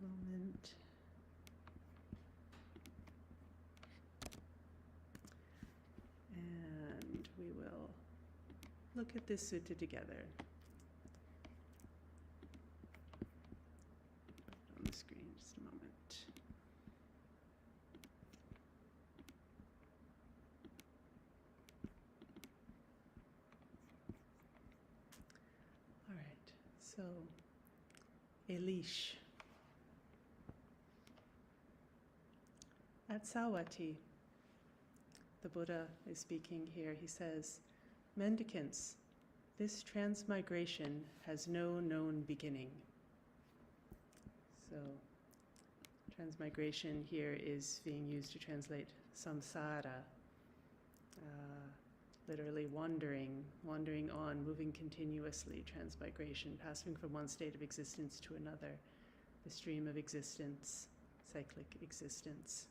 moment. And we will look at this sutta together. On the screen, just a moment. All right, so a leash. At Savatthi, the Buddha is speaking here. He says, "Mendicants, this transmigration has no known beginning." So, transmigration here is being used to translate samsara, literally wandering on, moving continuously, transmigration, passing from one state of existence to another, the stream of existence, cyclic existence.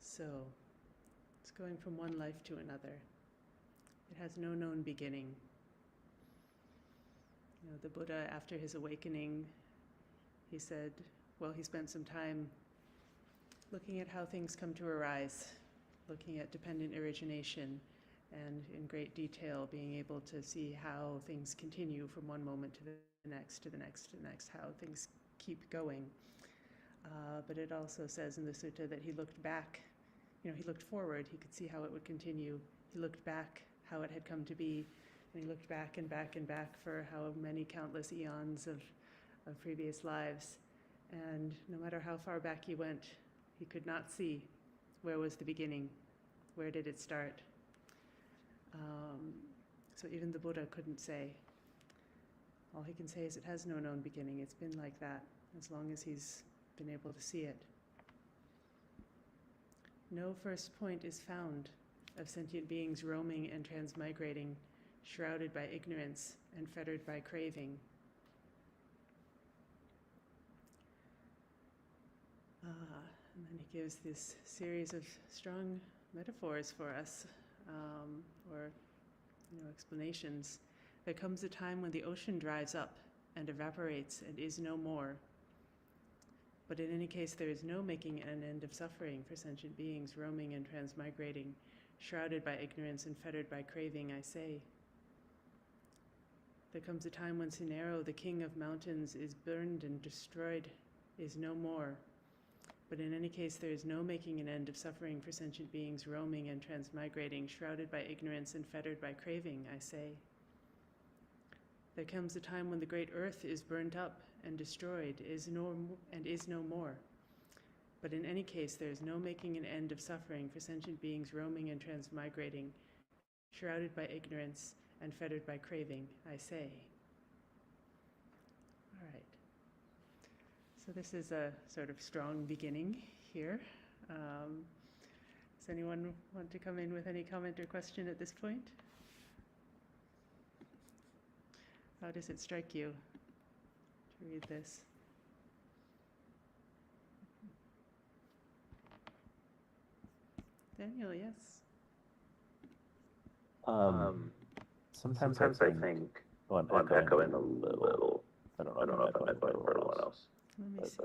So, it's going from one life to another. It has no known beginning. You know, the Buddha, after his awakening, he said, well, he spent some time looking at how things come to arise, looking at dependent origination, and in great detail being able to see how things continue from one moment to the next, to the next, to the next, how things keep going. But it also says in the sutta that he looked back, he looked forward, he could see how it would continue. He looked back, how it had come to be, and he looked back and back and back for how many countless eons of previous lives. And no matter how far back he went, he could not see where was the beginning, where did it start. So even the Buddha couldn't say. All he can say is it has no known beginning. It's been like that as long as he's been able to see it. No first point is found of sentient beings roaming and transmigrating, shrouded by ignorance and fettered by craving. And then he gives this series of strong metaphors for us, or explanations. There comes a time when the ocean dries up and evaporates and is no more. But in any case, there is no making an end of suffering for sentient beings roaming and transmigrating, shrouded by ignorance and fettered by craving, I say. There comes a time when Sinero, the king of mountains, is burned and destroyed, is no more. But in any case, there is no making an end of suffering for sentient beings roaming and transmigrating, shrouded by ignorance and fettered by craving, I say. There comes a time when the great earth is burnt up and destroyed, is no more. But in any case, there is no making an end of suffering for sentient beings roaming and transmigrating, shrouded by ignorance and fettered by craving, I say. All right. So this is a sort of strong beginning here. Does anyone want to come in with any comment or question at this point? How does it strike you to read this? Daniel, yes? Sometimes I think, I'm echoing a little. I don't know if I'm echoing for everyone else. Let me see.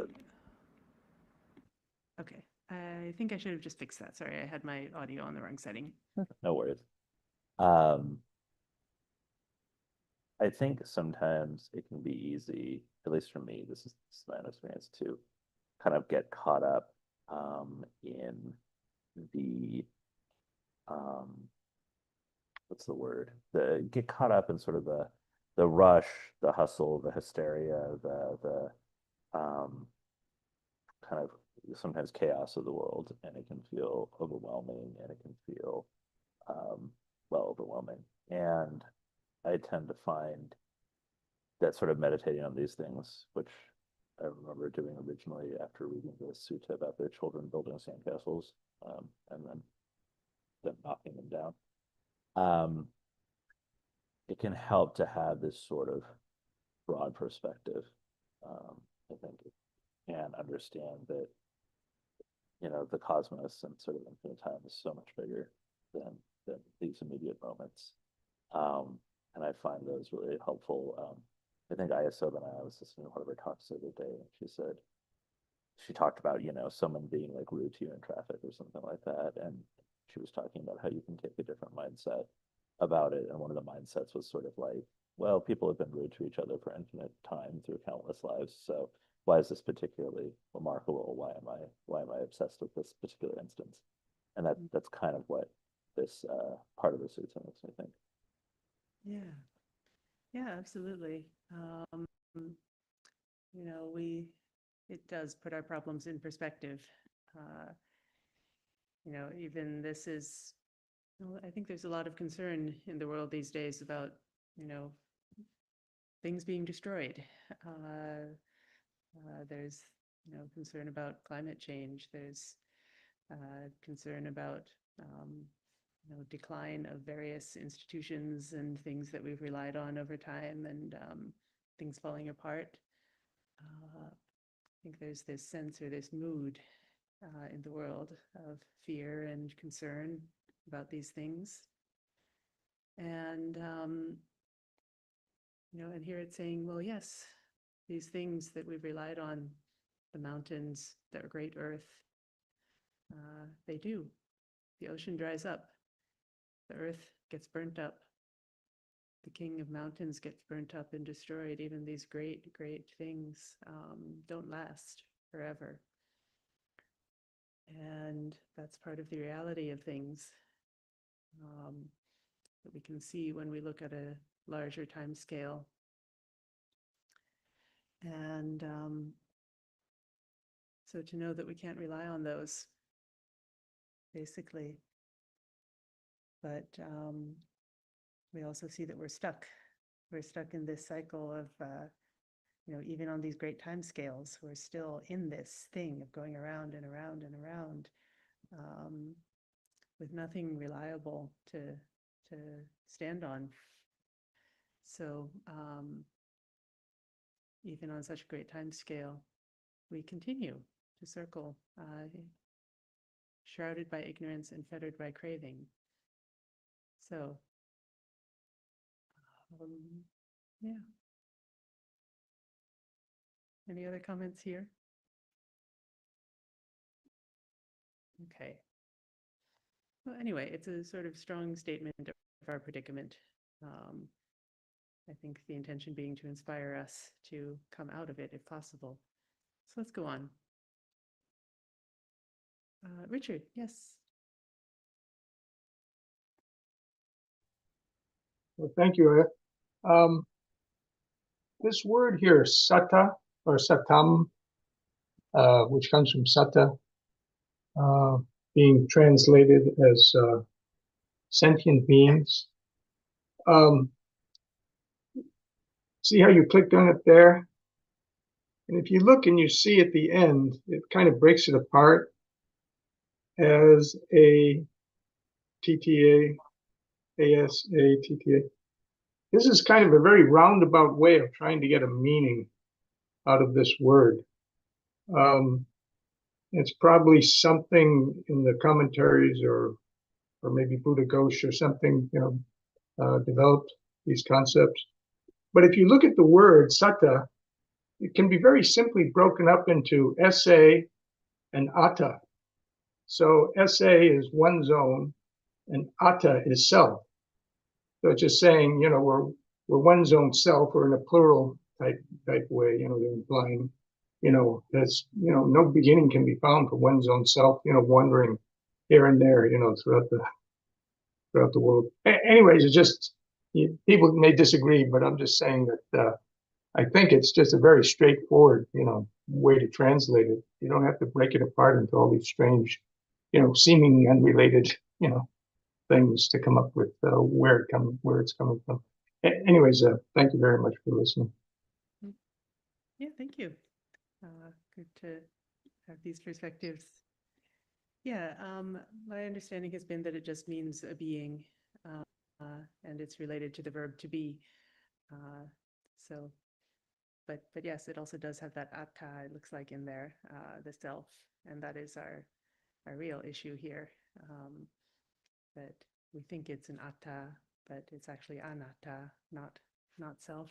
Okay, I think I should have just fixed that. Sorry, I had my audio on the wrong setting. No worries. I think sometimes it can be easy, at least for me, this is my own experience, to kind of get caught up in the what's the word? Get caught up in sort of the rush, the hustle, the hysteria, the kind of sometimes chaos of the world, and it can feel overwhelming, and it can feel overwhelming. And I tend to find that sort of meditating on these things, which I remember doing originally after reading the sutta about their children building sandcastles, and then them knocking them down. It can help to have this sort of broad perspective, I think, and understand that, the cosmos and sort of infinite time is so much bigger than these immediate moments. And I find those really helpful. I think Aya Sobana, was listening to one of her talks the other day, and she said, she talked about, someone being like rude to you in traffic or something like that. And she was talking about how you can take a different mindset about it. And one of the mindsets was sort of like, well, people have been rude to each other for infinite time through countless lives. So why is this particularly remarkable? Why am I obsessed with this particular instance? And that's kind of what this part of the sutta makes me think. Yeah. Yeah, absolutely. It does put our problems in perspective. Even this is, I think there's a lot of concern in the world these days about, things being destroyed. There's, concern about climate change. There's concern about, decline of various institutions and things that we've relied on over time, and things falling apart. I think there's this sense or this mood in the world of fear and concern about these things. And, and here it's saying, well, yes, these things that we've relied on, the mountains, the great earth, they do. The ocean dries up. The earth gets burnt up. The king of mountains gets burnt up and destroyed. Even these great, great things don't last forever. And that's part of the reality of things that we can see when we look at a larger time scale. And so to know that we can't rely on those, basically. But we also see that we're stuck. We're stuck in this cycle of, even on these great time scales, we're still in this thing of going around and around and around with nothing reliable to stand on. So even on such a great time scale, we continue to circle, shrouded by ignorance and fettered by craving. So, yeah. Any other comments here? Okay. Well, anyway, it's a sort of strong statement of our predicament. I think the intention being to inspire us to come out of it if possible. So let's go on. Richard, yes. Well, thank you. This word here, satta or satam, which comes from satta, being translated as sentient beings. See how you clicked on it there? And if you look and you see at the end, it kind of breaks it apart as a TTA, ASA, TTA. This is kind of a very roundabout way of trying to get a meaning out of this word. It's probably something in the commentaries or maybe Buddha Ghosh or something, developed these concepts. But if you look at the word satta, it can be very simply broken up into sa and atta. So sa is one zone and atta is self. So it's just saying, we're one zone self, or in a plural type way, they're implying, that's, no beginning can be found for one's own self, wandering here and there, throughout the world. Anyways, it's just, people may disagree, but I'm just saying that I think it's just a very straightforward, way to translate it. You don't have to break it apart into all these strange, seemingly unrelated, things to come up with where it's coming from. Anyways, thank you very much for listening. Yeah, thank you. Good to have these perspectives. Yeah, my understanding has been that it just means a being, and it's related to the verb to be. But yes, it also does have that atta, it looks like, in there, the self, and that is our real issue here. That we think it's an atta, but it's actually anatta, not self.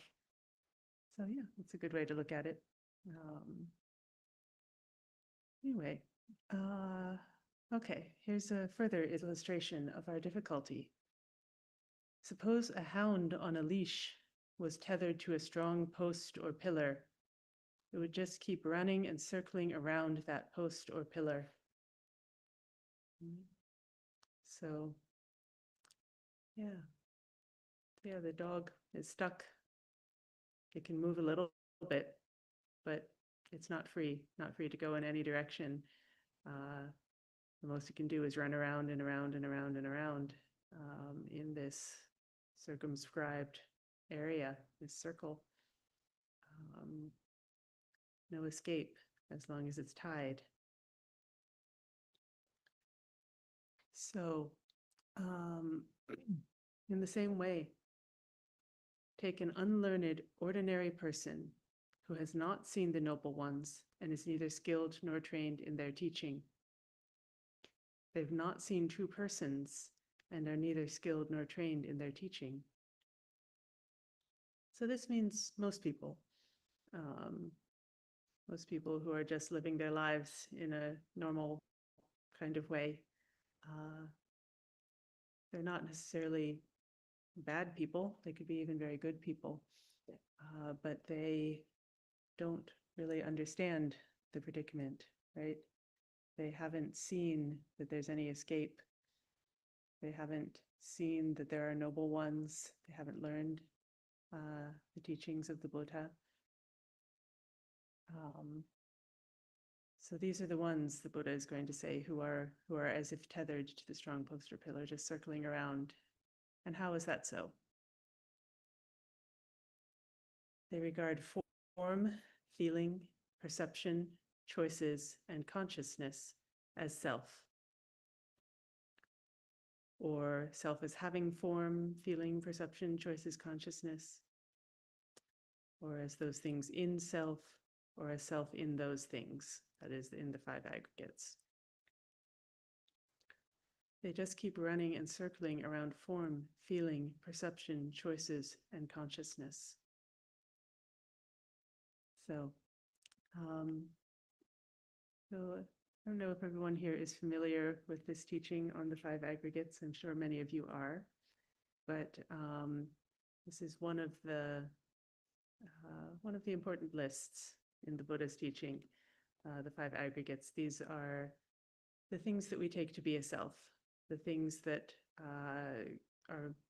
So yeah, it's a good way to look at it. Anyway, okay, here's a further illustration of our difficulty. Suppose a hound on a leash was tethered to a strong post or pillar. It would just keep running and circling around that post or pillar. So, yeah, the dog is stuck. It can move a little bit, but it's not free to go in any direction. The most it can do is run around and around and around and around in this circumscribed area, this circle. No escape as long as it's tied. So, in the same way, take an unlearned, ordinary person who has not seen the noble ones and is neither skilled nor trained in their teaching. They've not seen true persons and are neither skilled nor trained in their teaching. So this means most people who are just living their lives in a normal kind of way. They're not necessarily bad people. They could be even very good people, but they don't really understand the predicament, right? They haven't seen that there's any escape. They haven't seen that there are noble ones. They haven't learned the teachings of the Buddha. So these are the ones the Buddha is going to say who are as if tethered to the strong post or pillar, just circling around. And how is that so? They regard form, feeling, perception, choices, and consciousness as self. Or self as having form, feeling, perception, choices, consciousness. Or as those things in self, or as self in those things, that is, in the five aggregates. They just keep running and circling around form, feeling, perception, choices, and consciousness. So I don't know if everyone here is familiar with this teaching on the five aggregates. I'm sure many of you are, but this is one of the important lists in the Buddha's teaching, the five aggregates. These are the things that we take to be a self, the things that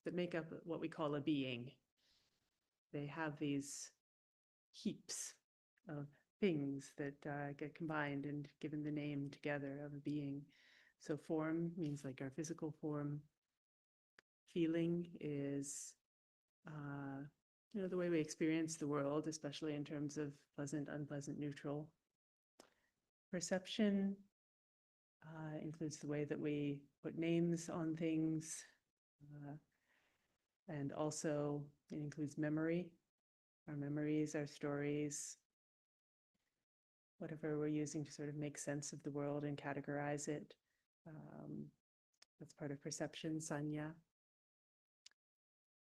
that make up what we call a being. They have these heaps of things that get combined and given the name together of a being. So form means like our physical form. Feeling is the way we experience the world, especially in terms of pleasant, unpleasant, neutral. Perception includes the way that we put names on things, and also it includes memory, our memories, our stories, whatever we're using to sort of make sense of the world and categorize it. That's part of perception, sanya.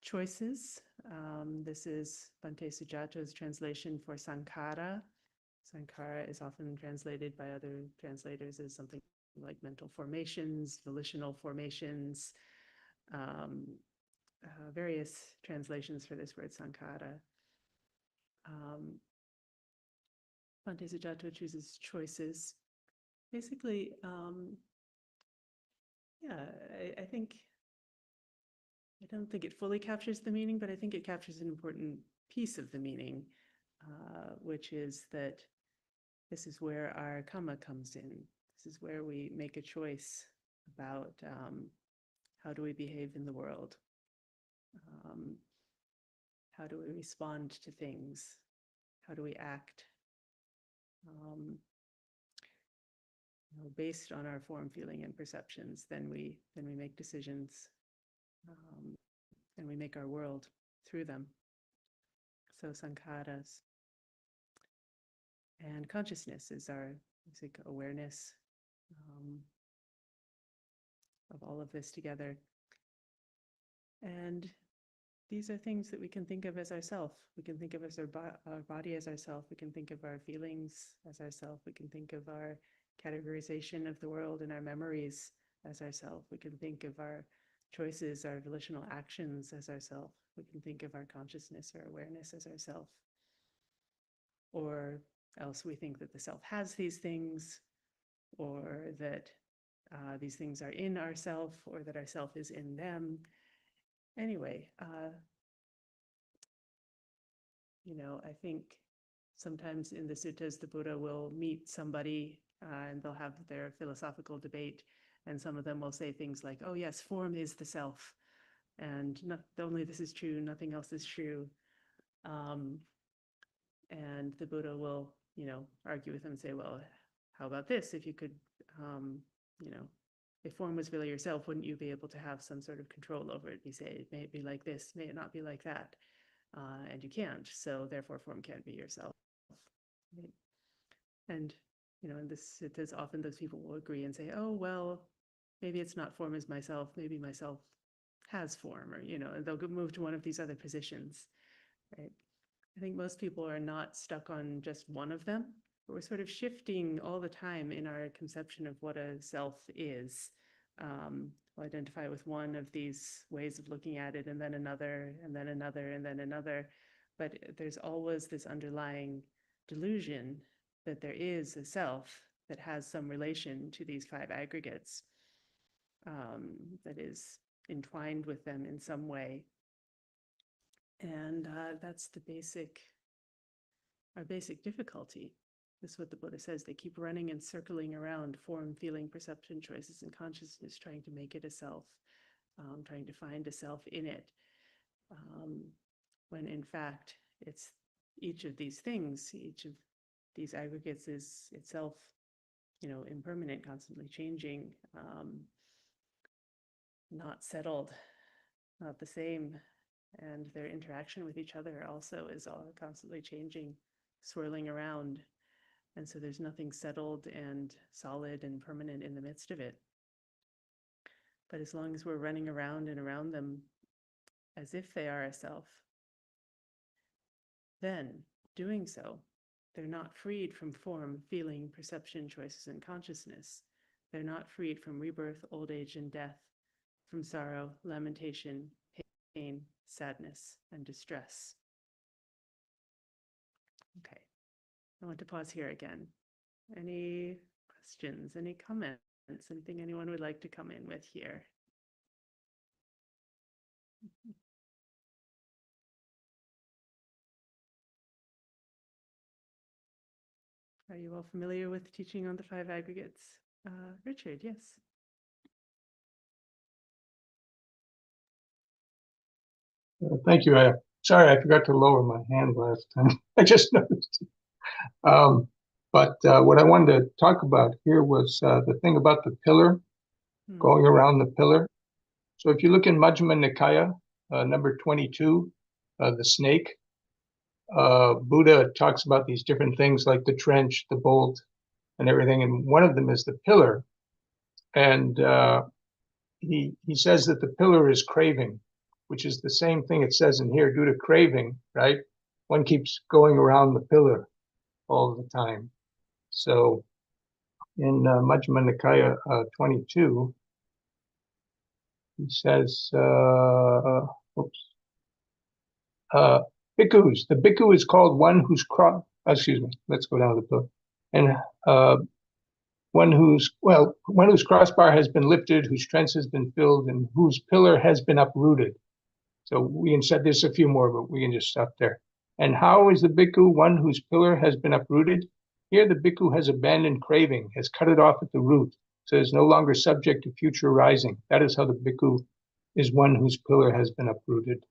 Choices. This is Bhante Sujato's translation for sankhara. Sankhara is often translated by other translators as something like mental formations, volitional formations, various translations for this word sankhara. Bhante Sujato chooses choices. Basically, I don't think it fully captures the meaning, but I think it captures an important piece of the meaning, which is that this is where our karma comes in. This is where we make a choice about how do we behave in the world? How do we respond to things? How do we act? Based on our form, feeling, and perceptions, then we make decisions, and we make our world through them. So sankharas. And consciousness is our basic awareness of all of this together. And these are things that we can think of as ourself. We can think of as our body as ourself. We can think of our feelings as ourself. We can think of our categorization of the world and our memories as ourself. We can think of our choices, our volitional actions as ourself. We can think of our consciousness or awareness as ourself. Or else we think that the self has these things, or that these things are in ourself, or that ourself is in them. Anyway, I think sometimes in the suttas, the Buddha will meet somebody and they'll have their philosophical debate, and some of them will say things like, oh yes, form is the self, and only this is true, nothing else is true. And the Buddha will, argue with them and say, well, how about this? If you could, if form was really yourself, wouldn't you be able to have some sort of control over it? You say, it may be like this, may it not be like that. And you can't, so therefore form can't be yourself. Right? And, in this, there's often those people will agree and say, oh, well, maybe it's not form as myself, maybe myself has form, or, and they'll move to one of these other positions, right? I think most people are not stuck on just one of them, but we're sort of shifting all the time in our conception of what a self is. We'll identify with one of these ways of looking at it, and then another, and then another, and then another. But there's always this underlying delusion that there is a self that has some relation to these five aggregates, that is entwined with them in some way. And that's our basic difficulty. This is what the Buddha says. They keep running and circling around form, feeling, perception, choices, and consciousness, trying to make it a self, trying to find a self in it. When in fact, it's each of these things, each of these aggregates is itself, impermanent, constantly changing, not settled, not the same. And their interaction with each other also is all constantly changing, swirling around. And so there's nothing settled and solid and permanent in the midst of it. But as long as we're running around and around them as if they are a self, then doing so, they're not freed from form, feeling, perception, choices, and consciousness. They're not freed from rebirth, old age, and death, from sorrow, lamentation, pain, sadness, and distress. Okay, I want to pause here again. Any questions, any comments, anything anyone would like to come in with here? Are you all familiar with teaching on the five aggregates? Richard, yes. Thank you. Sorry, I forgot to lower my hand last time. I just noticed. But what I wanted to talk about here was the thing about the pillar, going around the pillar. So if you look in Majjhima Nikaya, number 22, the snake, Buddha talks about these different things like the trench, the bolt, and everything. And one of them is the pillar. And he says that the pillar is craving, which is the same thing it says in here. Due to craving, right? One keeps going around the pillar all the time. So in Majjhima Nikaya 22, he says, bhikkhus. The bhikkhu is called one whose let's go down to the pillar. And one whose crossbar has been lifted, whose trench has been filled, and whose pillar has been uprooted. So we can set this a few more, but we can just stop there. And how is the bhikkhu one whose pillar has been uprooted? Here the bhikkhu has abandoned craving, has cut it off at the root, so is no longer subject to future rising. That is how the bhikkhu is one whose pillar has been uprooted.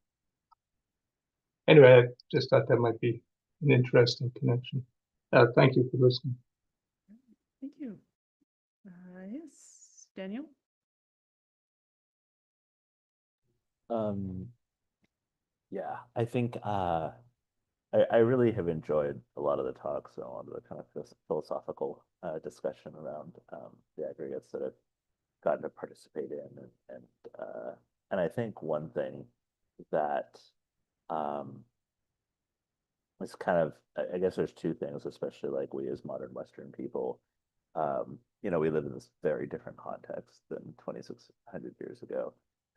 Anyway, I just thought that might be an interesting connection. Thank you for listening. Thank you. Yes, Daniel? Yeah, I think I really have enjoyed a lot of the talks and a lot of the kind of philosophical discussion around the aggregates that I've gotten to participate in, and I think one thing that it's kind of, I guess there's two things, especially like we as modern Western people, we live in this very different context than 2,600 years ago.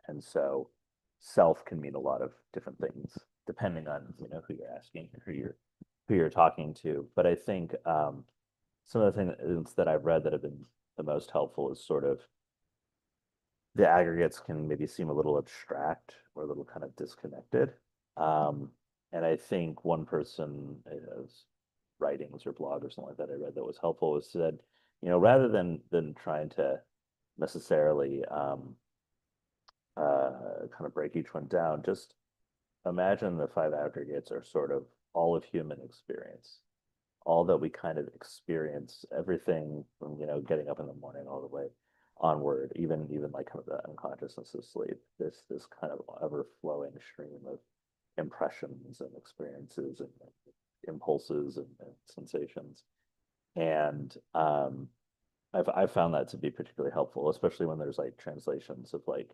And so self can mean a lot of different things depending on, who you're asking, who you're talking to. But I think some of the things that I've read that have been the most helpful is sort of the aggregates can maybe seem a little abstract or a little kind of disconnected. And I think one person's writings or blog or something like that I read that was helpful was said, rather than trying to necessarily kind of break each one down, just imagine the five aggregates are sort of all of human experience, all that we kind of experience, everything from getting up in the morning all the way onward, even like kind of the unconsciousness of sleep, this kind of ever flowing stream of impressions and experiences and impulses and sensations. And I've found that to be particularly helpful, especially when there's like translations of like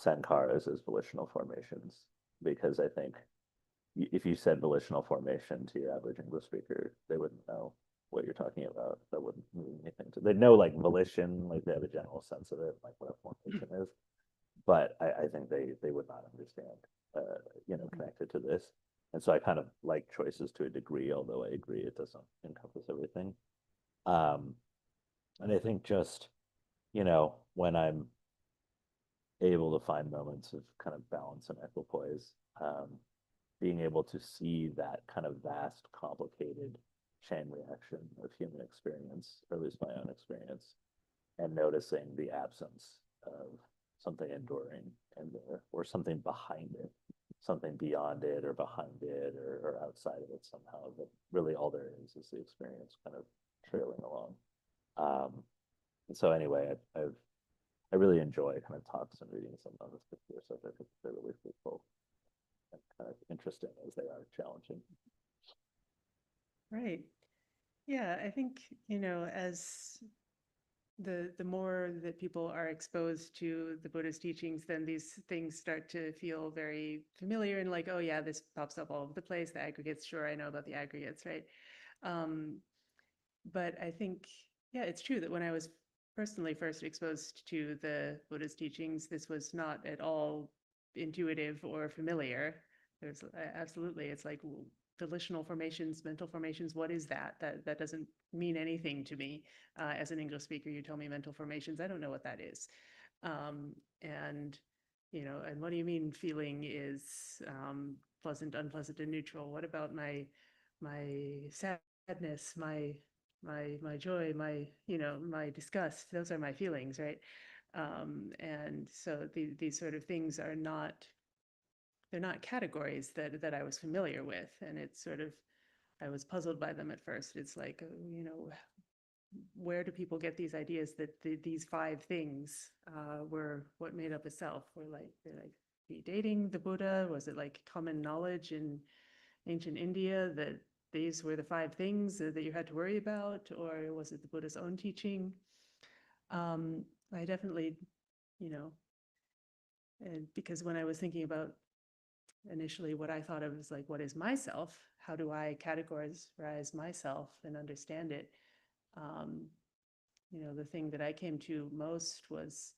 sankharas as volitional formations, because I think if you said volitional formation to your average English speaker, they wouldn't know what you're talking about. That wouldn't mean anything to. They know like volition, like they have a general sense of it, like what a formation is, but I think they would not understand, connected to this. And so I kind of like choices to a degree, although I agree it doesn't encompass everything. And I think just, when I'm able to find moments of kind of balance and equipoise, being able to see that kind of vast, complicated chain reaction of human experience, or at least my own experience, and noticing the absence of something enduring and or something behind it, something beyond it or behind it or outside of it somehow. But really all there is the experience kind of trailing along. And so anyway, I really enjoy kind of talks and readings on this particular subject. They're really fruitful and kind of interesting as they are challenging. Right. Yeah, I think, as the more that people are exposed to the Buddha's teachings, then these things start to feel very familiar and like, oh yeah, this pops up all over the place. The aggregates, sure, I know about the aggregates, right? But I think, yeah, it's true that when I was personally first exposed to the Buddha's teachings, this was not at all intuitive or familiar. There's absolutely, it's like volitional formations, mental formations. What is that? That doesn't mean anything to me. As an English speaker, you tell me mental formations. I don't know what that is. And what do you mean feeling is pleasant, unpleasant, and neutral? What about my sadness, my joy, my disgust? Those are my feelings, right? And so these sort of things are not, they're not categories that I was familiar with. And it's sort of, I was puzzled by them at first. It's like, where do people get these ideas that these five things were what made up a self? Were they're like predating the Buddha? Was it like common knowledge in ancient India that these were the five things that you had to worry about? Or was it the Buddha's own teaching? I definitely, because when I was thinking about initially what I thought of as like, what is myself? How do I categorize myself and understand it? The thing that I came to most was,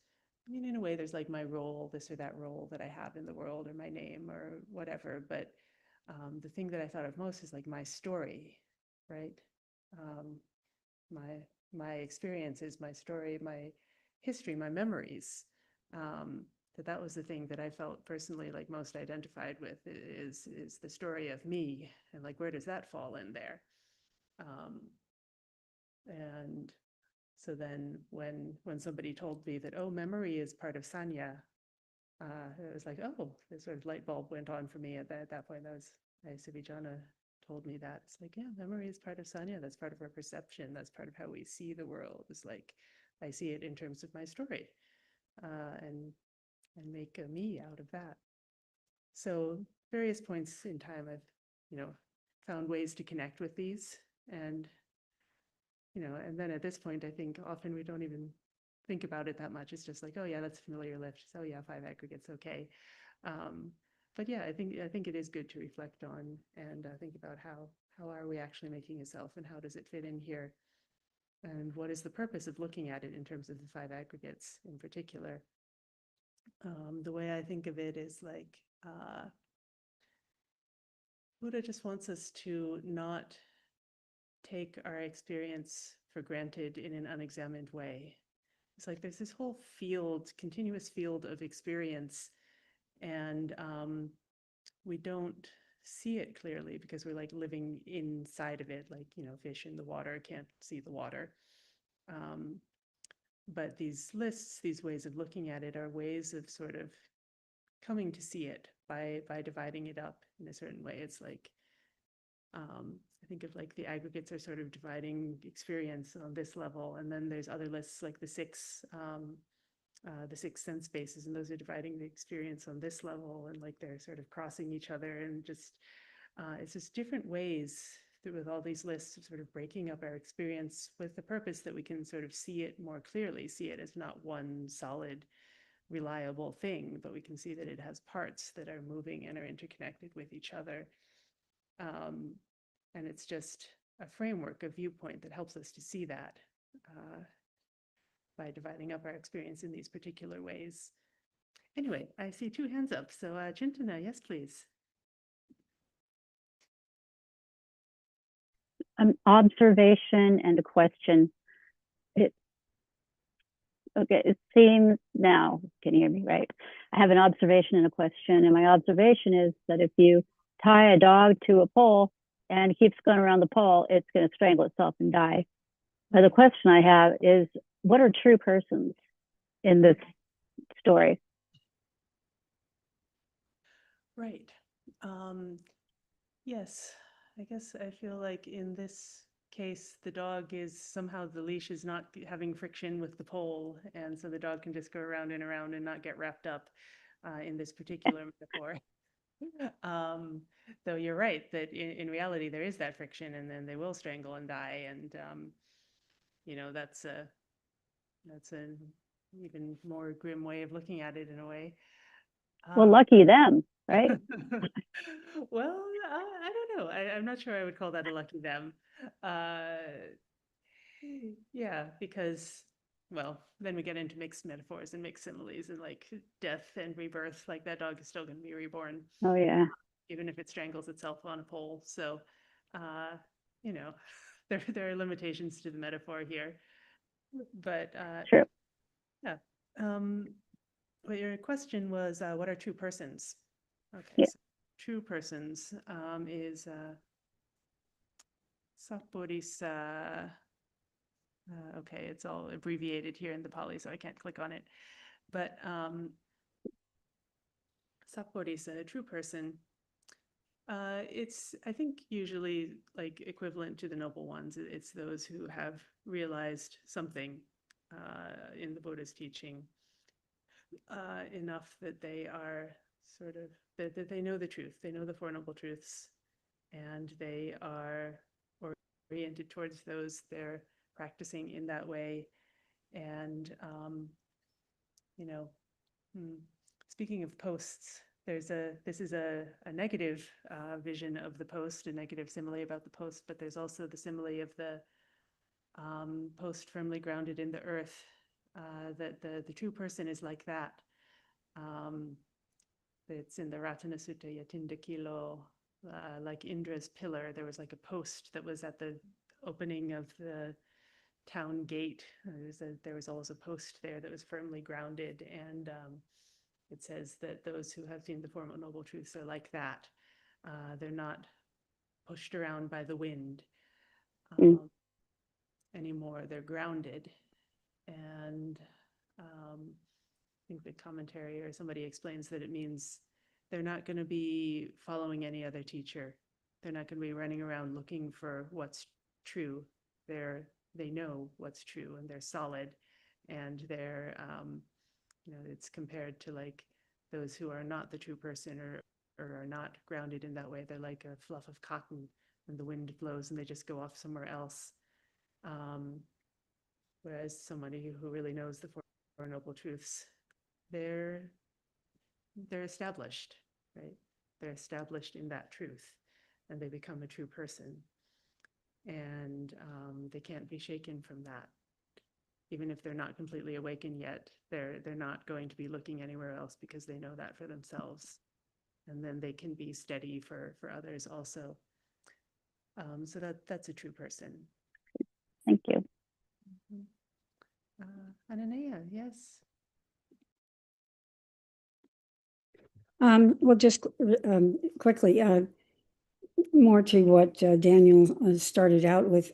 in a way, there's like my role, this or that role that I have in the world, or my name, or whatever. But the thing that I thought of most is like my story, right? My experiences, my story, my history, my memories. That was the thing that I felt personally like most identified with is the story of me, and like where does that fall in there? And so then when somebody told me that, oh, memory is part of sanya, it was like, oh, this sort of light bulb went on for me at that point. That was Sivijana told me that. It's like, yeah, memory is part of sanya. That's part of our perception. That's part of how we see the world. It's like, I see it in terms of my story, and make a me out of that. So various points in time, I've, found ways to connect with these. And and then at this point, I think often we don't even think about it that much. It's just like, oh yeah, that's familiar lift. So yeah, five aggregates, okay. but yeah, I think it is good to reflect on and think about how are we actually making a self, and how does it fit in here, and what is the purpose of looking at it in terms of the five aggregates in particular. The way I think of it is like Buddha just wants us to not take our experience for granted in an unexamined way. It's like there's this whole field, continuous field of experience, and we don't see it clearly because we're like living inside of it, like, fish in the water can't see the water. But these lists, these ways of looking at it, are ways of sort of coming to see it by dividing it up in a certain way. It's like I think of like the aggregates are sort of dividing experience on this level, and then there's other lists like the six sense bases, and those are dividing the experience on this level, and like they're sort of crossing each other, and just it's just different ways with all these lists of sort of breaking up our experience with the purpose that we can sort of see it more clearly, see it as not one solid, reliable thing, but we can see that it has parts that are moving and are interconnected with each other. And it's just a framework, a viewpoint that helps us to see that by dividing up our experience in these particular ways. Anyway, I see two hands up. So Chintana, yes, please. An observation and a question. It seems now, can you hear me right? I have an observation and a question, and my observation is that if you tie a dog to a pole and it keeps going around the pole, it's going to strangle itself and die. But the question I have is, what are true persons in this story? Right. Yes, I guess I feel like in this case, the dog is somehow, the leash is not having friction with the pole, and so the dog can just go around and around and not get wrapped up in this particular metaphor. Though you're right that in reality there is that friction, and then they will strangle and die, and that's an even more grim way of looking at it in a way. Well, lucky them, right? Well, I don't know. I'm not sure I would call that a lucky them. Yeah, because, well, then we get into mixed metaphors and mixed similes, and like death and rebirth, like that dog is still going to be reborn. Oh, yeah. Even if it strangles itself on a pole. So, there are limitations to the metaphor here. But True. yeah. Well, your question was, what are true persons? Okay, Yeah. so true persons is Sappurisa. Okay, it's all abbreviated here in the Pali, so I can't click on it. But Sappurisa, a true person, it's, I think, usually like equivalent to the noble ones. It's those who have realized something in the Buddha's teaching enough that they are sort of, that they know the truth, they know the Four Noble Truths, and they are oriented towards those they're practicing in that way. And, speaking of posts, this is a negative vision of the post, a negative simile about the post, but there's also the simile of the post firmly grounded in the earth, that the true person is like that. It's in the Ratana Sutta, Yatinda Kilo, like Indra's pillar. There was like a post that was at the opening of the town gate. There was always a post there that was firmly grounded, and it says that those who have seen the Four Noble Truths are like that. They're not pushed around by the wind anymore. They're grounded. And I think the commentary or somebody explains that it means they're not going to be following any other teacher. They're not going to be running around looking for what's true. They know what's true, and they're solid, and they're it's compared to like those who are not the true person, or are not grounded in that way. They're like a fluff of cotton, and the wind blows and they just go off somewhere else. Whereas somebody who really knows the Four Noble Truths, they're established. right? They're established in that truth, and they become a true person. And they can't be shaken from that. Even if they're not completely awakened yet, they're not going to be looking anywhere else because they know that for themselves. And then they can be steady for others also. So that's a true person. Thank you. Ananaya, yes. Well, just quickly, more to what Daniel started out with.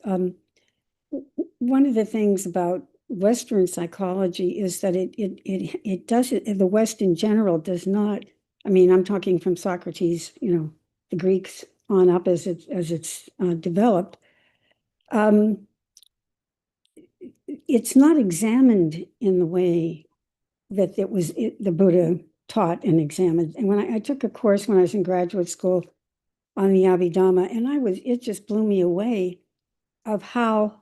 One of the things about Western psychology is that it doesn't, the West in general does not, I mean, I'm talking from Socrates, the Greeks on up as it's developed. It's not examined in the way that the Buddha taught and examined. And when I took a course when I was in graduate school on the Abhidhamma, and it just blew me away of how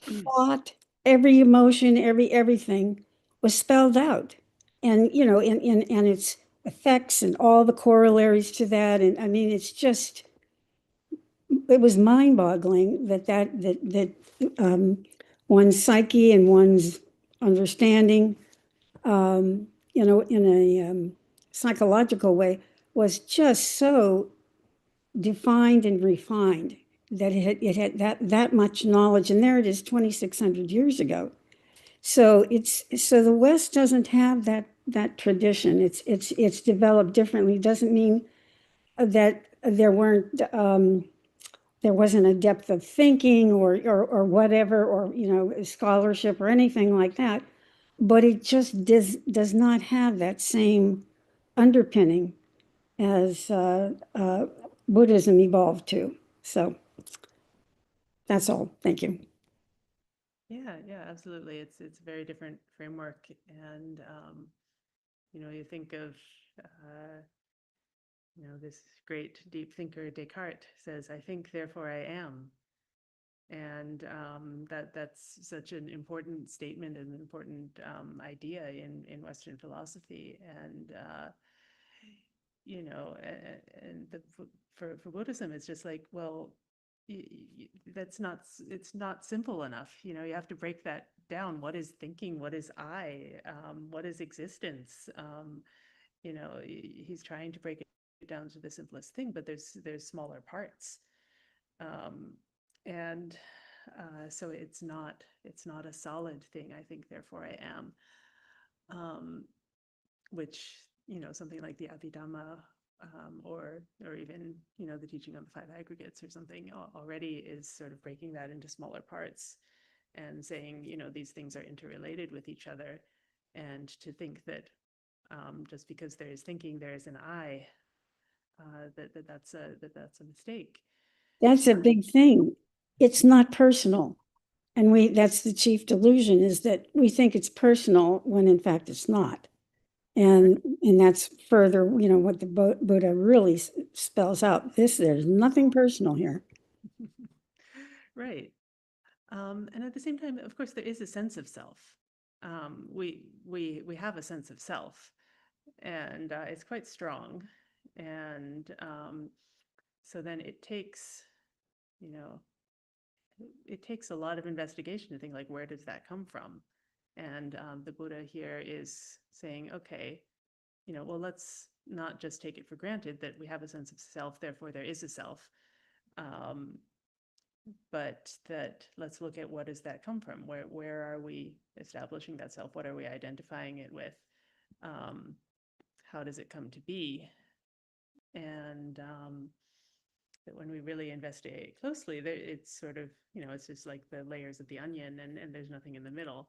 thought, every emotion, everything was spelled out. And, and its effects and all the corollaries to that. And I mean, it was mind-boggling that one's psyche and one's understanding, in a psychological way, was just so defined and refined that it had that much knowledge, and there it is 2,600 years ago. So the West doesn't have that tradition. It's developed differently. It doesn't mean that there wasn't a depth of thinking or whatever, or scholarship or anything like that, but it just does not have that same underpinning as Buddhism evolved to. So that's all. Thank you. Yeah, absolutely. It's a very different framework. And, you think of, this great deep thinker, Descartes, says, "I think, therefore I am." And that's such an important statement and an important idea in Western philosophy. And, for Buddhism, it's just like, well, it's not simple enough. You have to break that down. What is thinking? What is I? What is existence? He's trying to break it down to the simplest thing, but there's smaller parts. And so it's not a solid thing. I think, therefore I am, which, something like the Abhidhamma, or even, the teaching on the five aggregates or something already is sort of breaking that into smaller parts and saying, these things are interrelated with each other. And to think that just because there is thinking, there is an I, that's a mistake. That's a big thing. It's not personal. And that's the chief delusion, is that we think it's personal when in fact it's not. And that's further, what the Buddha really spells out. There's nothing personal here. Right. And at the same time, of course, there is a sense of self. We have a sense of self, and it's quite strong. And so then it takes a lot of investigation to think, like, where does that come from? And the Buddha here is saying, okay, well, let's not just take it for granted that we have a sense of self, therefore there is a self. But that let's look at, what does that come from? Where are we establishing that self? What are we identifying it with? How does it come to be? And that when we really investigate closely, it's sort of, it's just like the layers of the onion, and there's nothing in the middle.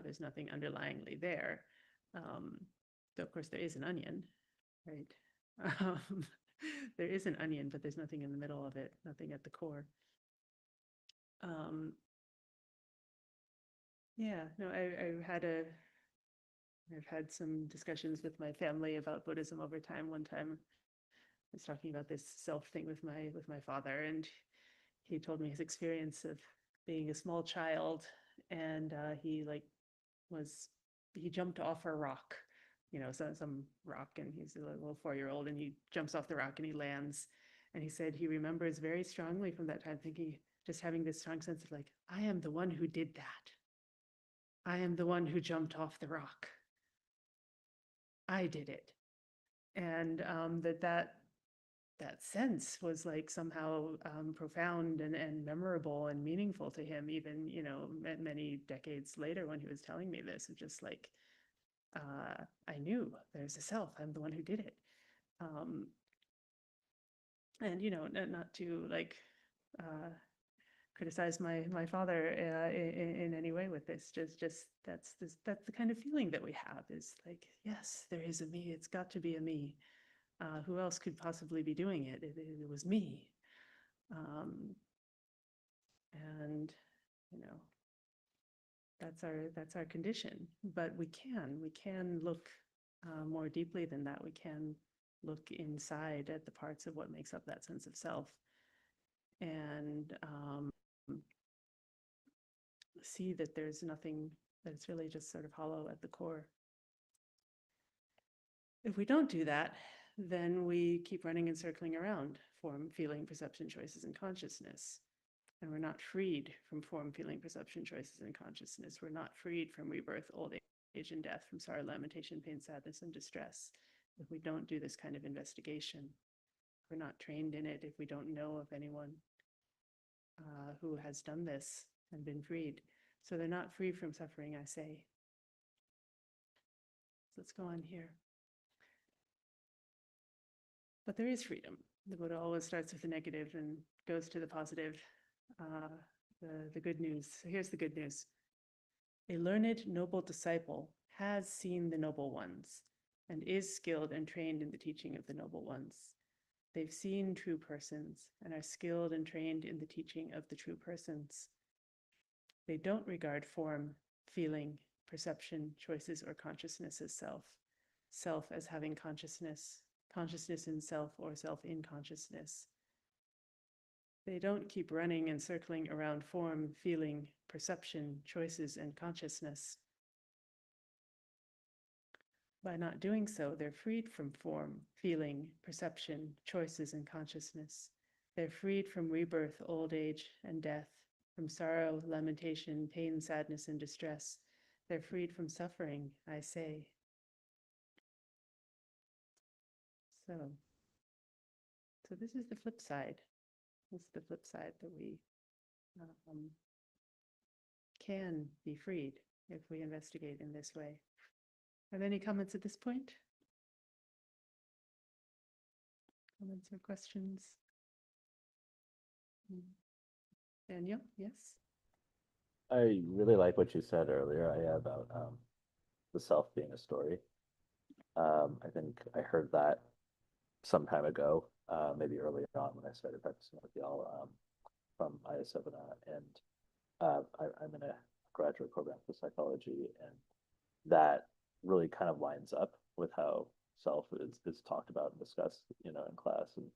There's nothing underlyingly there. Though, of course, there is an onion, right? There is an onion, but there's nothing in the middle of it, nothing at the core. Yeah, no, I've had some discussions with my family about Buddhism over time. One time I was talking about this self thing with my father, and he told me his experience of being a small child, and he jumped off a rock some rock, and he's a little 4-year-old, and he jumps off the rock and he lands. And he said he remembers very strongly from that time thinking, just having this strong sense of like, I am the one who did that. I am the one who jumped off the rock. I did it. And that sense was like somehow profound and memorable and meaningful to him, even, many decades later when he was telling me this. It's just like, I knew there's a self, I'm the one who did it. And, not to like criticize my father in any way with this, just that's the kind of feeling that we have, is like, yes, there is a me, it's got to be a me. Who else could possibly be doing it? It was me. And, that's our condition. But we can look more deeply than that. We can look inside at the parts of what makes up that sense of self, and see that there's nothing, that it's really just sort of hollow at the core. If we don't do that, then we keep running and circling around form, feeling, perception, choices, and consciousness. And we're not freed from form, feeling, perception, choices, and consciousness. We're not freed from rebirth, old age, and death, from sorrow, lamentation, pain, sadness, and distress. If we don't do this kind of investigation, we're not trained in it, if we don't know of anyone who has done this and been freed. So they're not free from suffering, I say. Let's go on here. But there is freedom. The Buddha always starts with the negative and goes to the positive, the good news. So here's the good news. A learned, noble disciple has seen the noble ones and is skilled and trained in the teaching of the noble ones. They've seen true persons and are skilled and trained in the teaching of the true persons. They don't regard form, feeling, perception, choices, or consciousness as self, self as having consciousness, consciousness in self, or self in consciousness. They don't keep running and circling around form, feeling, perception, choices, and consciousness. By not doing so, they're freed from form, feeling, perception, choices, and consciousness. They're freed from rebirth, old age, and death, from sorrow, lamentation, pain, sadness, and distress. They're freed from suffering, I say. So this is the flip side. This is the flip side, that we can be freed if we investigate in this way. Are there any comments at this point? Comments or questions? Daniel, yes? I really like what you said earlier, about the self being a story. I think I heard that some time ago, maybe earlier on when I started practicing with y'all, from Ayasavana, and I'm in a graduate program for psychology, and that really kind of lines up with how self is talked about and discussed, in class. And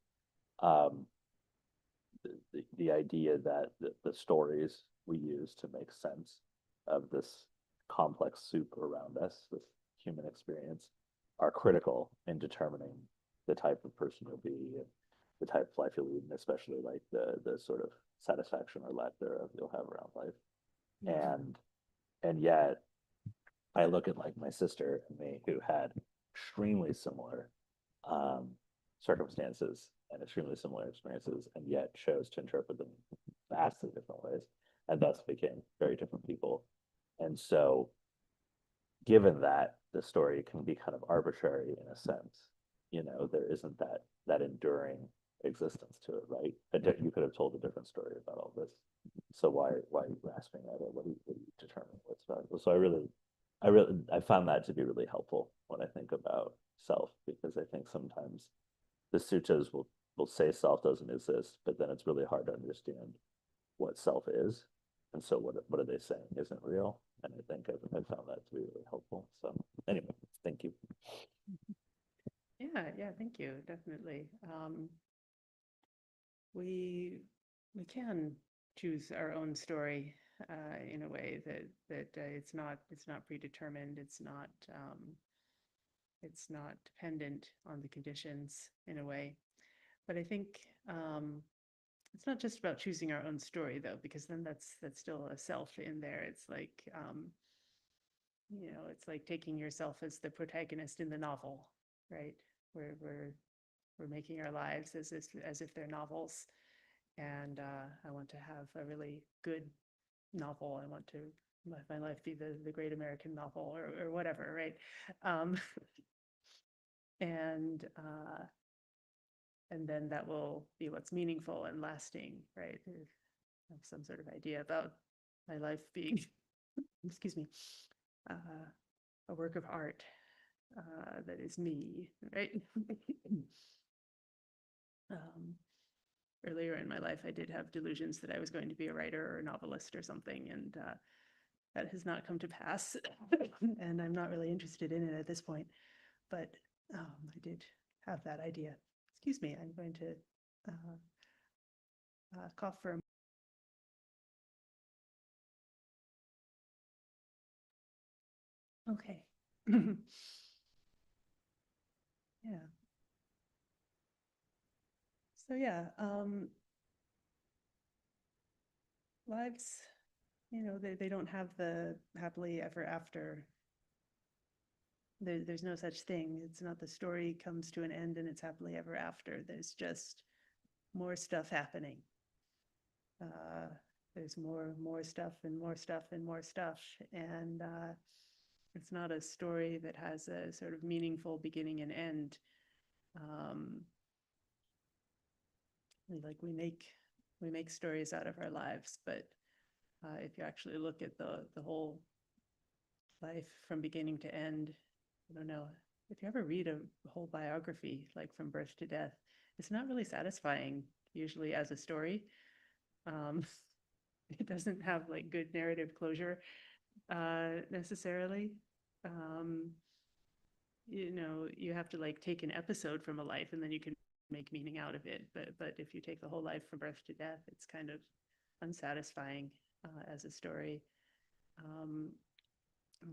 the idea that the stories we use to make sense of this complex soup around us, this human experience, are critical in determining the type of person you'll be, and the type of life you'll lead, and especially like the sort of satisfaction or lack thereof you'll have around life. Mm-hmm. And yet I look at like my sister and me, who had extremely similar circumstances and extremely similar experiences, and yet chose to interpret them vastly different ways, and thus became very different people. And so, given that the story can be kind of arbitrary in a sense, there isn't that enduring existence to it, right? You could have told a different story about all this. So why are you grasping at it? What do you determine what's valuable? So I found that to be really helpful when I think about self, because I think sometimes the suttas will say self doesn't exist, but then it's really hard to understand what self is. And so what are they saying isn't real? And I think I found that to be really helpful. So anyway, thank you. Yeah, thank you, definitely. We can choose our own story in a way that it's not predetermined. It's not It's not dependent on the conditions in a way. But I think it's not just about choosing our own story though, because then that's still a self in there. It's like, it's like taking yourself as the protagonist in the novel, right? We're making our lives as if they're novels. And I want to have a really good novel. I want to let my life be the great American novel or whatever, right? And then that will be what's meaningful and lasting, right? I have some sort of idea about my life being, excuse me, a work of art that is me, right? Earlier in my life, I did have delusions that I was going to be a writer or a novelist or something, and that has not come to pass. And I'm not really interested in it at this point, but I did have that idea. Excuse me, I'm going to cough for a okay. Yeah. So yeah, lives, they don't have the happily ever after. There's no such thing. It's not the story comes to an end and it's happily ever after. There's just more stuff happening. There's more stuff and more stuff and more stuff. And it's not a story that has a sort of meaningful beginning and end. Like we make stories out of our lives, but if you actually look at the whole life from beginning to end, I don't know, if you ever read a whole biography, like from birth to death, it's not really satisfying usually as a story. It doesn't have like good narrative closure necessarily. You have to like take an episode from a life and then you can make meaning out of it. But if you take the whole life from birth to death, it's kind of unsatisfying as a story.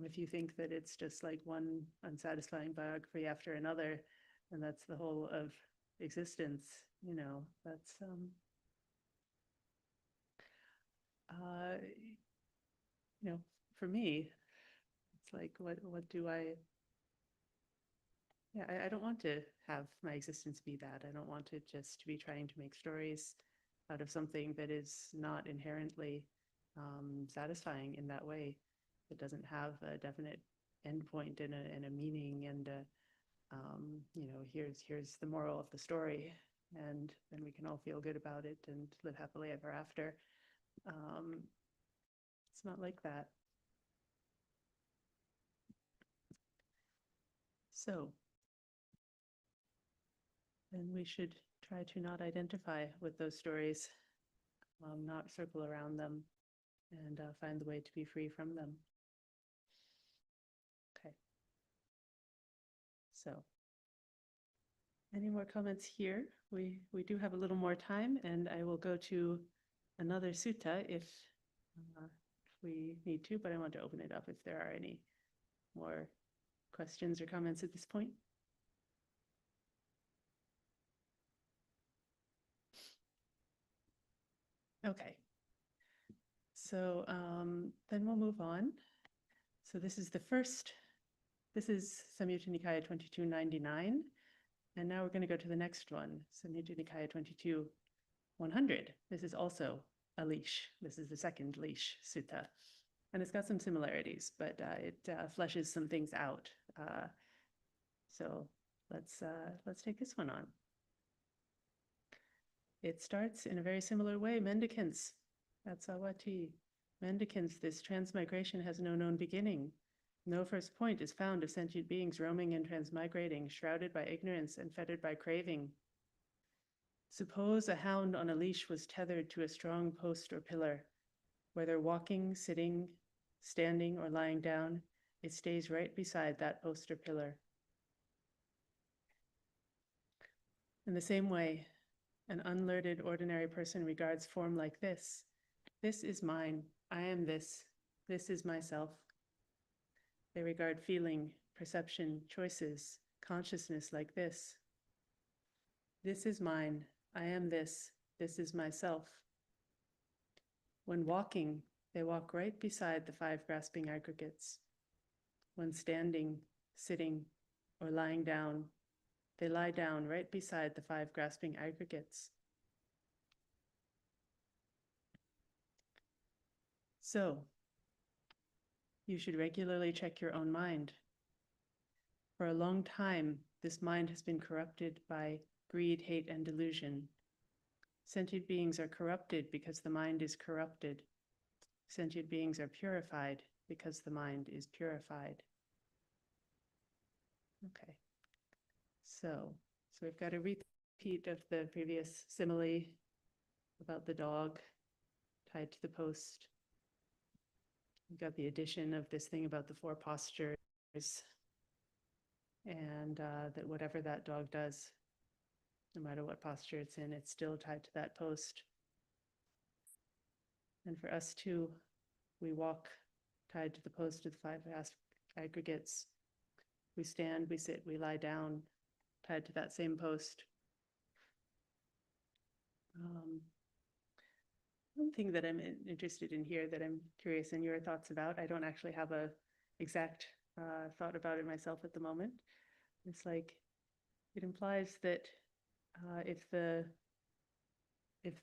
If you think that it's just like one unsatisfying biography after another, and that's the whole of existence, that's for me, it's like what do I don't want to have my existence be that. I don't want it just to be trying to make stories out of something that is not inherently satisfying in that way. It doesn't have a definite endpoint and a meaning and here's the moral of the story, and then we can all feel good about it and live happily ever after. It's not like that. So then we should try to not identify with those stories, not circle around them, and find the way to be free from them. Okay. So any more comments here? We do have a little more time, and I will go to another sutta if we need to, but I want to open it up if there are any more questions or comments at this point. Okay. So then we'll move on. So this is Samyutta Nikaya 2299. And now we're going to go to the next one, Samyutta Nikaya 22-100. This is also a leash. This is the second leash sutta. And it's got some similarities, but it fleshes some things out. So let's take this one on. It starts in a very similar way. Mendicants, Atsawati. Mendicants, this transmigration has no known beginning. No first point is found of sentient beings roaming and transmigrating, shrouded by ignorance and fettered by craving. Suppose a hound on a leash was tethered to a strong post or pillar. Whether walking, sitting, standing, or lying down, it stays right beside that post or pillar. In the same way, an unlearned ordinary person regards form like this. This is mine. I am this. This is myself. They regard feeling, perception, choices, consciousness like this. This is mine. I am this. This is myself. When walking, they walk right beside the 5 grasping aggregates. When standing, sitting, or lying down, they lie down right beside the 5 grasping aggregates. So, you should regularly check your own mind. For a long time, this mind has been corrupted by greed, hate, and delusion. Sentient beings are corrupted because the mind is corrupted. Sentient beings are purified because the mind is purified. Okay. So we've got a repeat of the previous simile about the dog tied to the post. We've got the addition of this thing about the 4 postures, and that whatever that dog does, no matter what posture it's in, it's still tied to that post. And for us too, we walk tied to the post of the 5 aggregates. We stand, we sit, we lie down, tied to that same post. One thing that I'm interested in here that I'm curious in your thoughts about, I don't actually have a exact thought about it myself at the moment. It's like, it implies that if the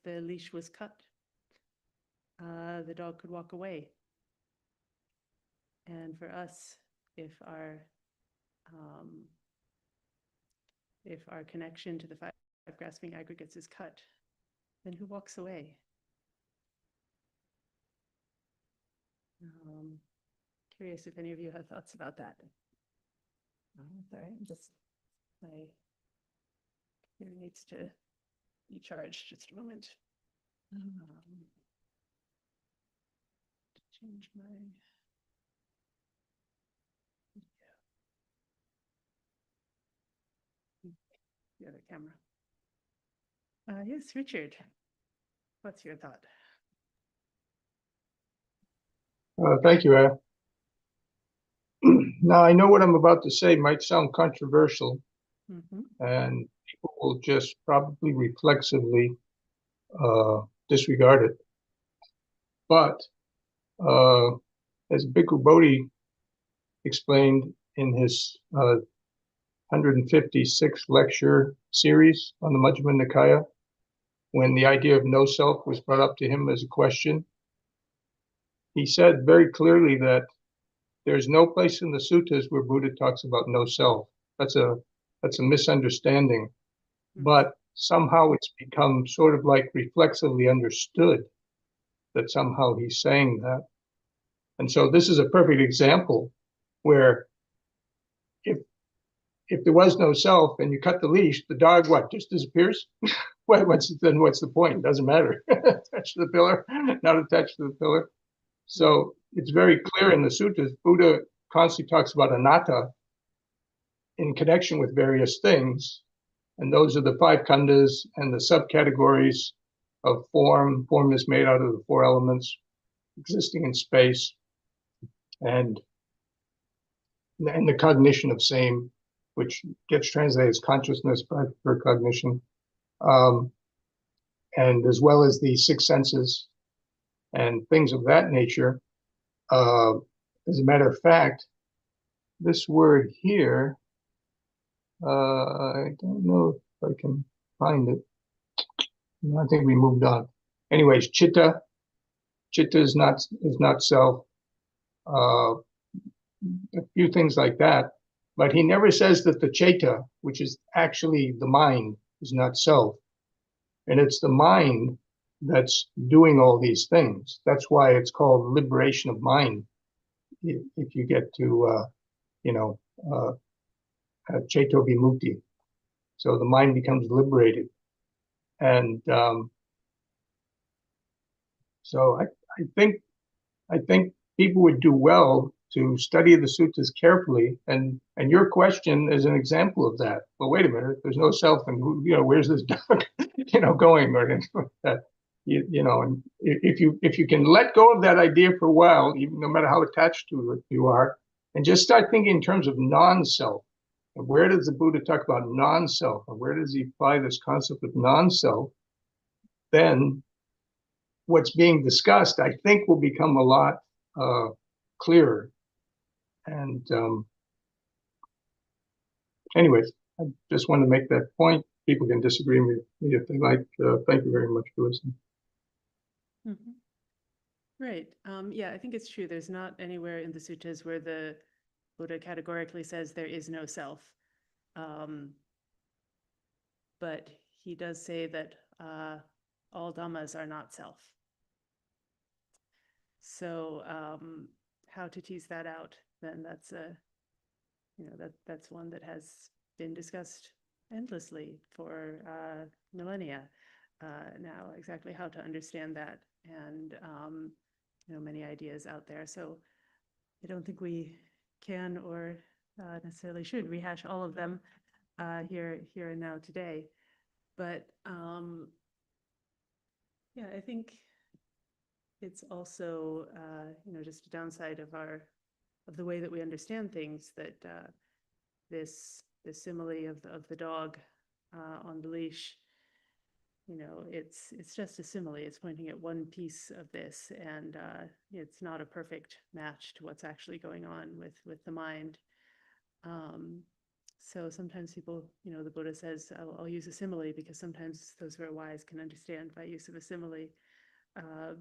leash was cut, the dog could walk away. And for us, if our connection to the 5 grasping aggregates is cut, then who walks away? Curious if any of you have thoughts about that. Sorry, my computer needs to be charged. Just a moment. Change my the other camera. Yes, Richard, what's your thought? Thank you, Anne. Now, I know what I'm about to say might sound controversial, and people will just probably reflexively disregard it. But as Bhikkhu Bodhi explained in his 156th lecture series on the Majjhima Nikaya, when the idea of no self was brought up to him as a question, he said very clearly that there's no place in the suttas where Buddha talks about no self. That's a misunderstanding. But somehow it's become sort of like reflexively understood that somehow he's saying that. And so this is a perfect example where if there was no self and you cut the leash, the dog, what, just disappears? What's the point? It doesn't matter. Attached to the pillar, not attached to the pillar. So it's very clear in the suttas, Buddha constantly talks about anatta in connection with various things. And those are the 5 khandhas and the subcategories of form. Form is made out of the 4 elements existing in space, and the cognition of same, which gets translated as consciousness for cognition, and as well as the 6 senses and things of that nature. As a matter of fact, this word here, I don't know if I can find it. I think we moved on. Anyways, chitta is not self. A few things like that, but he never says that the ceta, which is actually the mind, is not self. And it's the mind that's doing all these things. That's why it's called liberation of mind. If you get to, ceto vimukti. So the mind becomes liberated. And so I think people would do well to study the suttas carefully, and your question is an example of that. Well, wait a minute, there's no self, and where's this dog, going, or anything like that. And if you can let go of that idea for a while, even no matter how attached to it you are, and just start thinking in terms of non-self. And where does the Buddha talk about non-self? And where does he apply this concept of non-self? Then what's being discussed, I think, will become a lot clearer. And anyways, I just want to make that point. People can disagree with me if they like. Thank you very much for listening. Mhm. Right. Yeah, I think it's true. There's not anywhere in the suttas where the Buddha categorically says there is no self. But he does say that all dhammas are not self. So how to tease that out, then that's that's one that has been discussed endlessly for millennia now, exactly how to understand that, and many ideas out there. So I don't think we can or necessarily should rehash all of them here and now today. But yeah, I think it's also just a downside of the way that we understand things, that this simile of the dog on the leash, it's just a simile. It's pointing at one piece of this, and it's not a perfect match to what's actually going on with the mind. So sometimes people, the Buddha says, I'll use a simile because sometimes those who are wise can understand by use of a simile.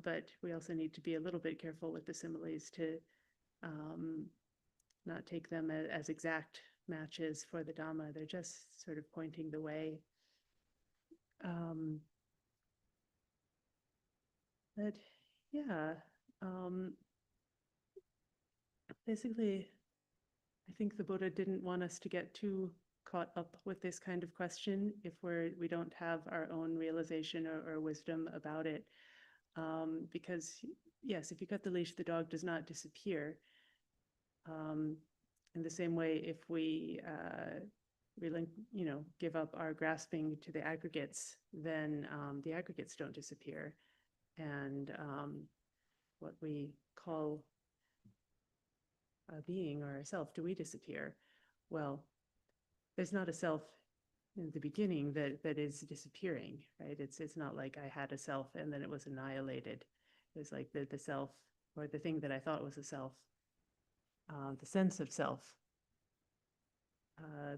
But we also need to be a little bit careful with the similes to not take them as exact matches for the Dhamma. They're just sort of pointing the way. But yeah, basically, I think the Buddha didn't want us to get too caught up with this kind of question if we don't have our own realization or wisdom about it. Because yes, if you cut the leash, the dog does not disappear. In the same way, if we give up our grasping to the aggregates, then the aggregates don't disappear, and what we call a being or a self, do we disappear? Well, there's not a self in the beginning that is disappearing, right? It's not like I had a self and then it was annihilated. It's like the self, or the thing that I thought was a self, the sense of self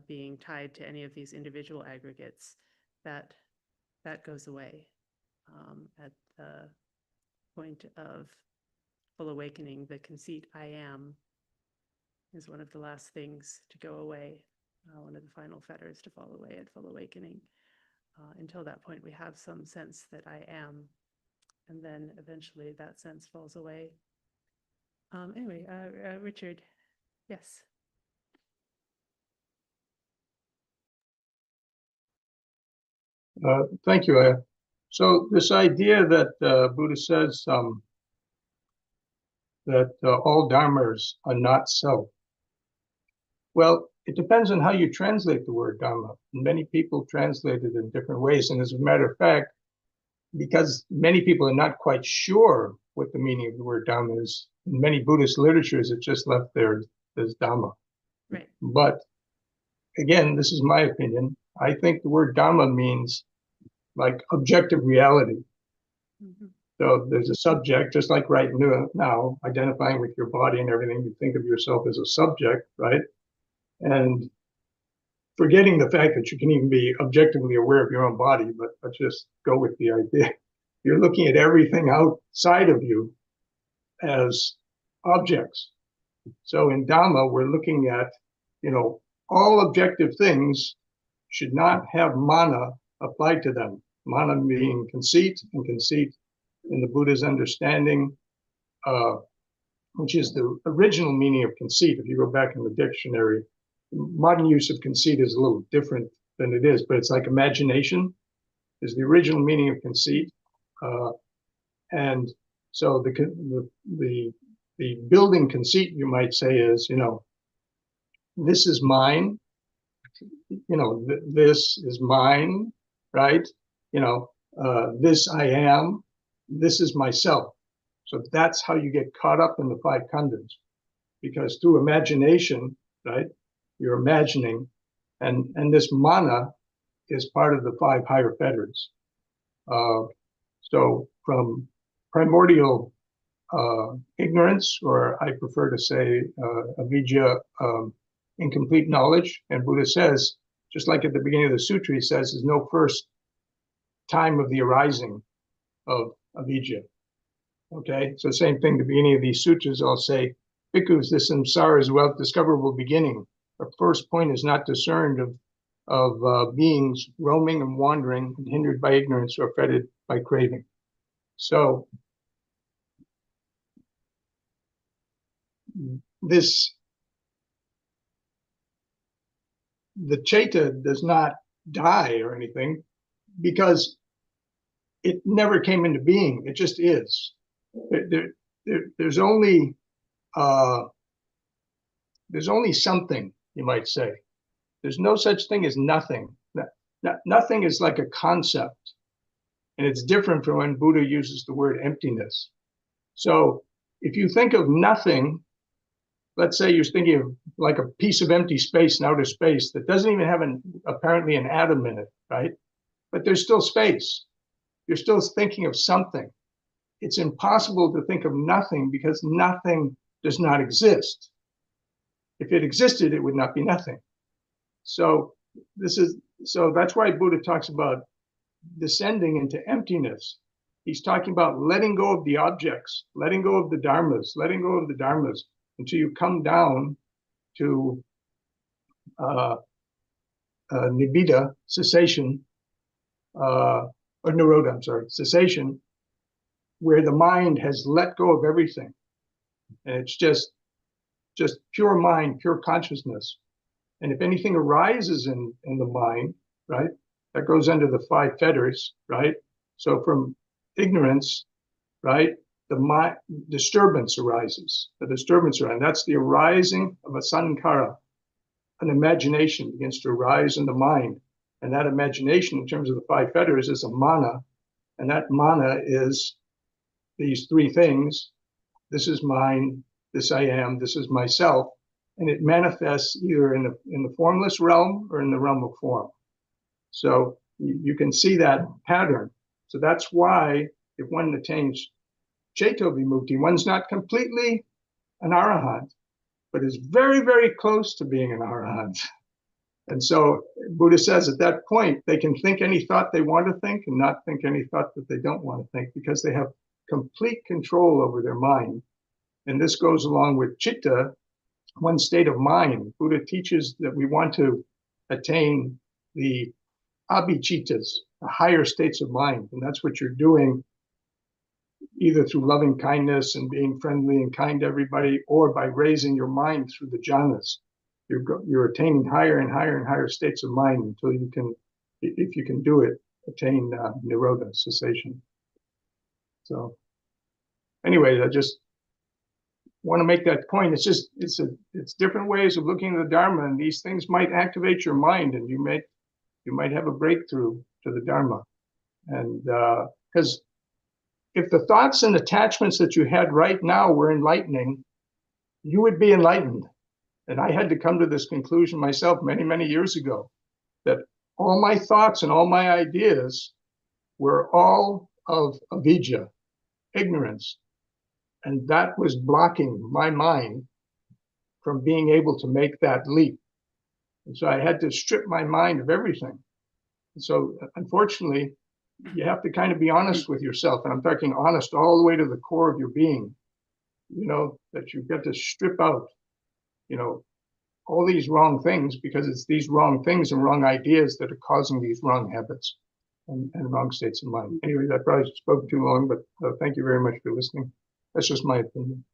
being tied to any of these individual aggregates, that goes away at the point of full awakening. The conceit I am is one of the last things to go away, one of the final fetters to fall away at full awakening. Until that point, we have some sense that I am, and then eventually that sense falls away. Anyway, Richard, yes. Thank you, Aya. So this idea that Buddha says that all dharmas are not self. Well, it depends on how you translate the word dharma. Many people translate it in different ways. And as a matter of fact, because many people are not quite sure what the meaning of the word dharma is, in many Buddhist literatures, it's just left there as dhamma. Right. But again, this is my opinion. I think the word dhamma means like objective reality. Mm-hmm. So there's a subject, just like right now, identifying with your body and everything, you think of yourself as a subject, right? And forgetting the fact that you can even be objectively aware of your own body, but let's just go with the idea. You're looking at everything outside of you as objects. So in Dhamma, we're looking at, all objective things should not have mana applied to them. Mana being conceit, and conceit in the Buddha's understanding, which is the original meaning of conceit. If you go back in the dictionary, modern use of conceit is a little different than it is, but it's like imagination is the original meaning of conceit. And so the building conceit, you might say, is, this is mine, this is mine, right? This I am, this is myself. So that's how you get caught up in the five khandhas. because through imagination, right, you're imagining, and this mana is part of the 5 higher fetters. So from primordial ignorance, or I prefer to say avidya, incomplete knowledge, and Buddha says, just like at the beginning of the sutra, he says, there's no first time of the arising of avidya. Okay, so same thing, the beginning of these sutras, I'll say, bhikkhus, this samsara is without discoverable beginning. The first point is not discerned of beings roaming and wandering and hindered by ignorance or fettered by craving. So the Chaita does not die or anything because it never came into being. It just is. There's only something, you might say. There's no such thing as nothing. Nothing is like a concept, and it's different from when Buddha uses the word emptiness. So if you think of nothing, let's say you're thinking of like a piece of empty space in outer space that doesn't even have apparently an atom in it, right? But there's still space. You're still thinking of something. It's impossible to think of nothing because nothing does not exist. If it existed, it would not be nothing. So that's why Buddha talks about descending into emptiness. He's talking about letting go of the objects, letting go of the dharmas, until you come down to nibbida, cessation, or nirodha, cessation, where the mind has let go of everything. And it's just pure mind, pure consciousness. And if anything arises in the mind, right, that goes under the 5 fetters, right? So from ignorance, right, the disturbance arises. That's the arising of a sankara. An imagination begins to arise in the mind. And that imagination, in terms of the 5 fetters, is a mana. And that mana is these 3 things. This is mine, this I am, this is myself. And it manifests either in the formless realm or in the realm of form. So you can see that pattern. So that's why if one attains Chaito Vimukti, one's not completely an arahant, but is very, very close to being an arahant. And so Buddha says at that point, they can think any thought they want to think and not think any thought that they don't want to think, because they have complete control over their mind. And this goes along with citta, one state of mind. Buddha teaches that we want to attain the abhicittas, the higher states of mind. And that's what you're doing either through loving kindness and being friendly and kind to everybody, or by raising your mind through the jhanas. You're attaining higher and higher and higher states of mind until you can, if you can do it, attain nirodha, cessation. So anyway, I just want to make that point. It's different ways of looking at the Dharma, and these things might activate your mind, and you might have a breakthrough to the Dharma. And because if the thoughts and attachments that you had right now were enlightening, you would be enlightened. And I had to come to this conclusion myself many, many years ago, that all my thoughts and all my ideas were all of avidya, ignorance. And that was blocking my mind from being able to make that leap. And so I had to strip my mind of everything. And so unfortunately, you have to kind of be honest with yourself. And I'm talking honest all the way to the core of your being, that you've got to strip out, all these wrong things, because it's these wrong things and wrong ideas that are causing these wrong habits and wrong states of mind. Anyway, I probably spoke too long, but thank you very much for listening. That's just my opinion.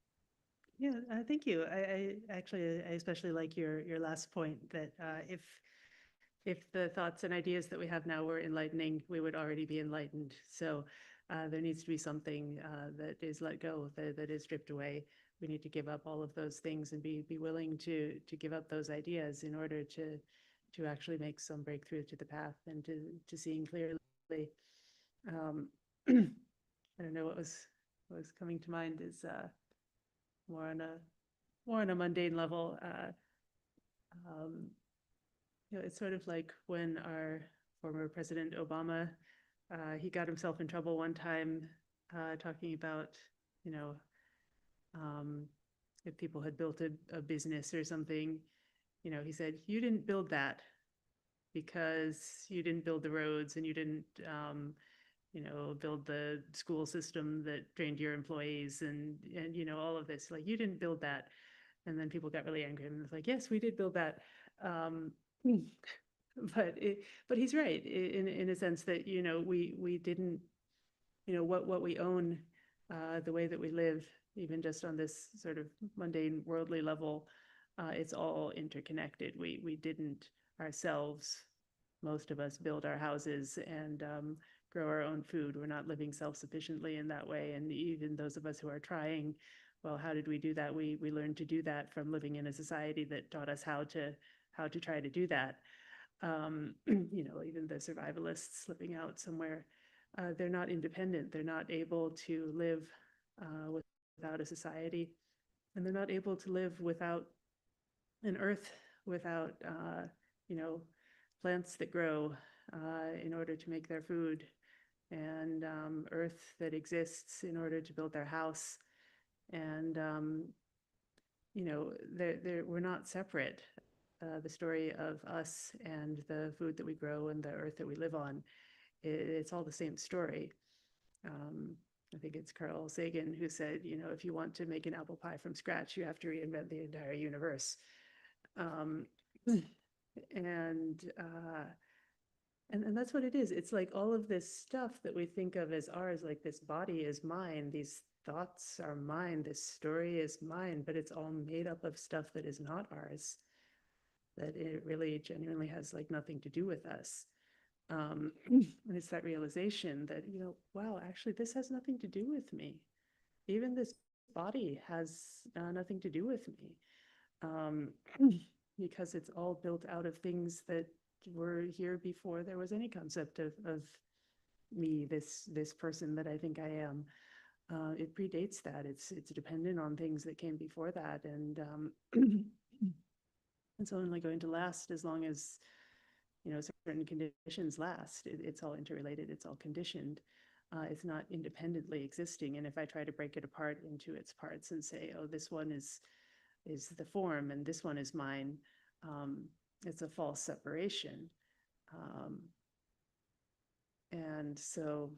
Yeah, thank you. I especially like your last point that if the thoughts and ideas that we have now were enlightening, we would already be enlightened. So there needs to be something that is let go, that is stripped away. We need to give up all of those things and be willing to give up those ideas in order to actually make some breakthrough to the path and to seeing clearly. I don't know what was coming to mind is more on a more on a mundane level, it's sort of like when our former President Obama, he got himself in trouble one time talking about, you know, if people had built a business or something, he said, you didn't build that because you didn't build the roads and you didn't, build the school system that trained your employees and all of this. Like, you didn't build that. And then people got really angry and was like, yes, we did build that. But he's right in a sense that, we didn't, what we own, the way that we live, even just on this sort of mundane worldly level, it's all interconnected. We didn't ourselves, most of us, build our houses and grow our own food. We're not living self-sufficiently in that way. And even those of us who are trying, well, how did we do that? We learned to do that from living in a society that taught us how to try to do that. Even the survivalists living out somewhere, they're not independent. They're not able to live without a society, and they're not able to live without an earth, without plants that grow in order to make their food, and earth that exists in order to build their house. And we're not separate. The story of us and the food that we grow and the earth that we live on, it's all the same story. I think it's Carl Sagan who said, if you want to make an apple pie from scratch, you have to reinvent the entire universe. And that's what it is. It's like all of this stuff that we think of as ours, like this body is mine, these thoughts are mine, this story is mine, but it's all made up of stuff that is not ours, that it really genuinely has like nothing to do with us. And it's that realization that, wow, actually, this has nothing to do with me. Even this body has nothing to do with me, because it's all built out of things that were here before there was any concept of me, this person that I think I am. It predates that. It's dependent on things that came before that, and it's only going to last as long as certain conditions last. It's all interrelated. It's all conditioned. It's not independently existing. And if I try to break it apart into its parts and say, oh, this one is the form and this one is mine, it's a false separation. And so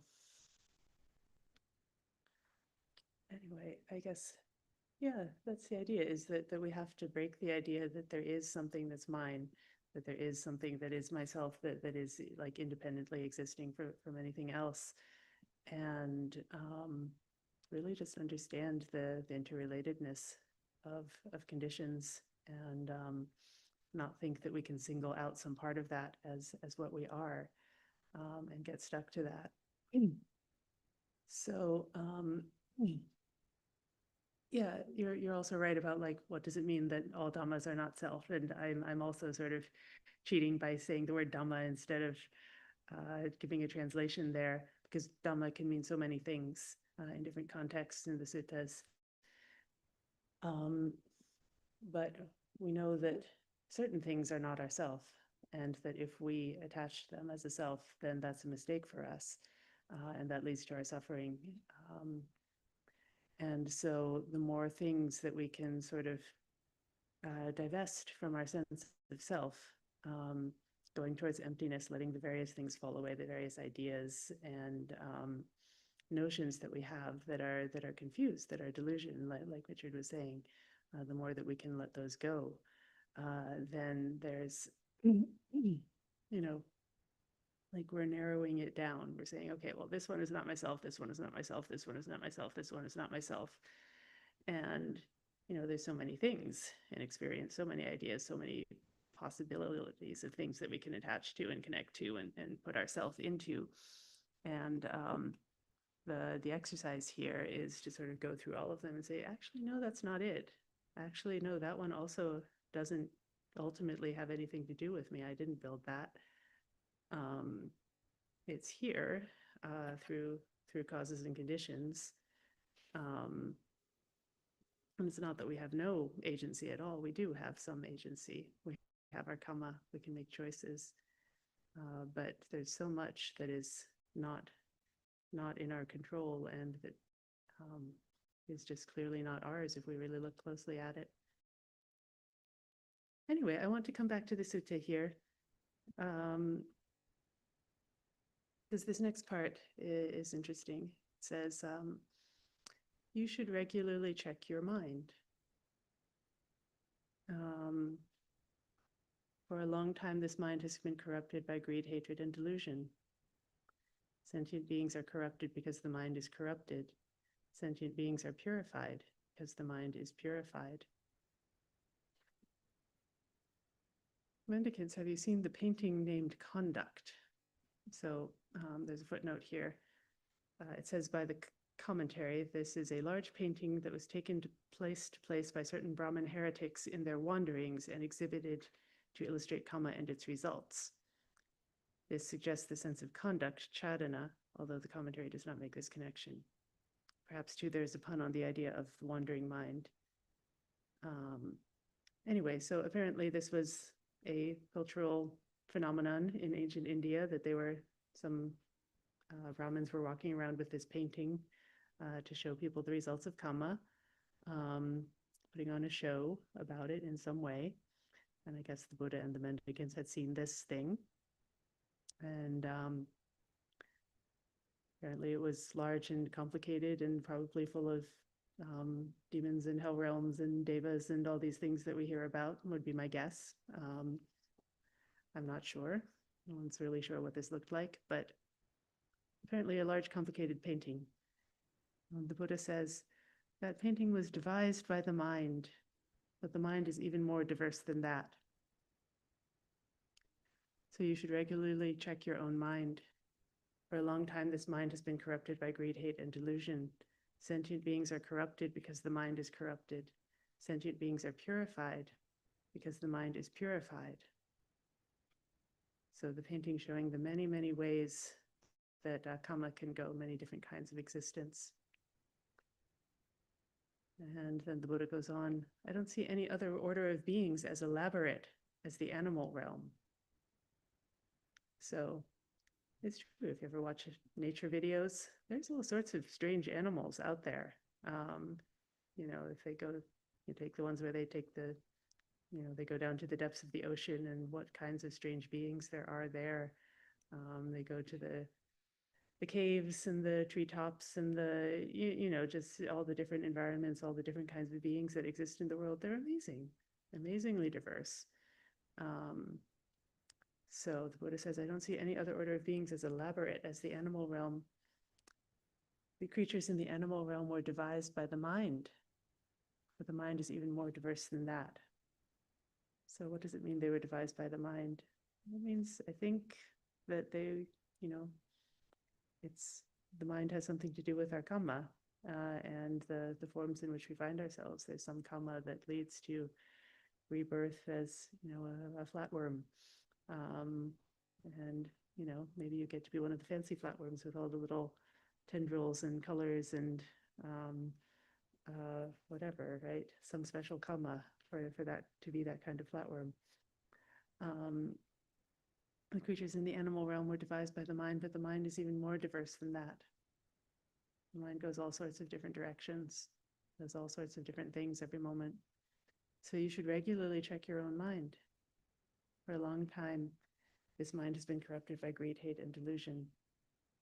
anyway, I guess, yeah, that's the idea, is that we have to break the idea that there is something that's mine, that there is something that is myself, that is like independently existing from anything else. And really just understand the interrelatedness of conditions, and not think that we can single out some part of that as what we are, and get stuck to that. So yeah, you're also right about like, what does it mean that all dhammas are not self? And I'm also sort of cheating by saying the word dhamma instead of giving a translation there, because dhamma can mean so many things in different contexts in the suttas. But we know that certain things are not ourself, and that if we attach them as a self, then that's a mistake for us, and that leads to our suffering. And so the more things that we can sort of divest from our sense of self, going towards emptiness, letting the various things fall away, the various ideas and notions that we have that are confused, that are delusion, like Richard was saying, the more that we can let those go, then there's, like we're narrowing it down. We're saying, okay, well, this one is not myself, this one is not myself, this one is not myself, this one is not myself. And, there's so many things in experience, so many ideas, so many possibilities of things that we can attach to and connect to and put ourselves into. And the exercise here is to sort of go through all of them and say, actually, no, that's not it. Actually, no, that one also doesn't ultimately have anything to do with me. I didn't build that. It's here through causes and conditions. And it's not that we have no agency at all. We do have some agency. We have our karma. We can make choices. But there's so much that is not in our control, and that is just clearly not ours if we really look closely at it. Anyway, I want to come back to the sutta here, because this next part is interesting. It says, you should regularly check your mind. For a long time, this mind has been corrupted by greed, hatred, and delusion. Sentient beings are corrupted because the mind is corrupted. Sentient beings are purified because the mind is purified. Mendicants, have you seen the painting named Conduct? So there's a footnote here. It says by the commentary, this is a large painting that was taken to place by certain Brahmin heretics in their wanderings and exhibited to illustrate karma and its results. This suggests the sense of conduct, chadana, although the commentary does not make this connection. Perhaps too there's a pun on the idea of the wandering mind. Anyway, so apparently this was a cultural phenomenon in ancient India, that some Brahmins were walking around with this painting to show people the results of karma, putting on a show about it in some way. And I guess the Buddha and the mendicants had seen this thing. And apparently it was large and complicated and probably full of demons and hell realms and devas and all these things that we hear about, would be my guess. I'm not sure. No one's really sure what this looked like, but apparently a large complicated painting. The Buddha says that painting was devised by the mind, but the mind is even more diverse than that. So you should regularly check your own mind. For a long time, this mind has been corrupted by greed, hate, and delusion. Sentient beings are corrupted because the mind is corrupted. Sentient beings are purified because the mind is purified. So the painting showing the many, many ways that karma can go, many different kinds of existence. And then the Buddha goes on, I don't see any other order of beings as elaborate as the animal realm. So it's true, if you ever watch nature videos, there's all sorts of strange animals out there. If you take the ones where they take they go down to the depths of the ocean, and what kinds of strange beings there are there. They go to the caves and the treetops and just all the different environments, all the different kinds of beings that exist in the world. They're amazing, amazingly diverse. So the Buddha says, I don't see any other order of beings as elaborate as the animal realm. The creatures in the animal realm were devised by the mind, but the mind is even more diverse than that. So what does it mean they were devised by the mind? It means, I think, that the mind has something to do with our karma and the forms in which we find ourselves. There's some karma that leads to rebirth as, a flatworm. And maybe you get to be one of the fancy flatworms with all the little tendrils and colors and whatever, right? Some special karma for that to be that kind of flatworm. The creatures in the animal realm were devised by the mind, but the mind is even more diverse than that. The mind goes all sorts of different directions, does all sorts of different things every moment. So you should regularly check your own mind. For a long time, this mind has been corrupted by greed, hate, and delusion.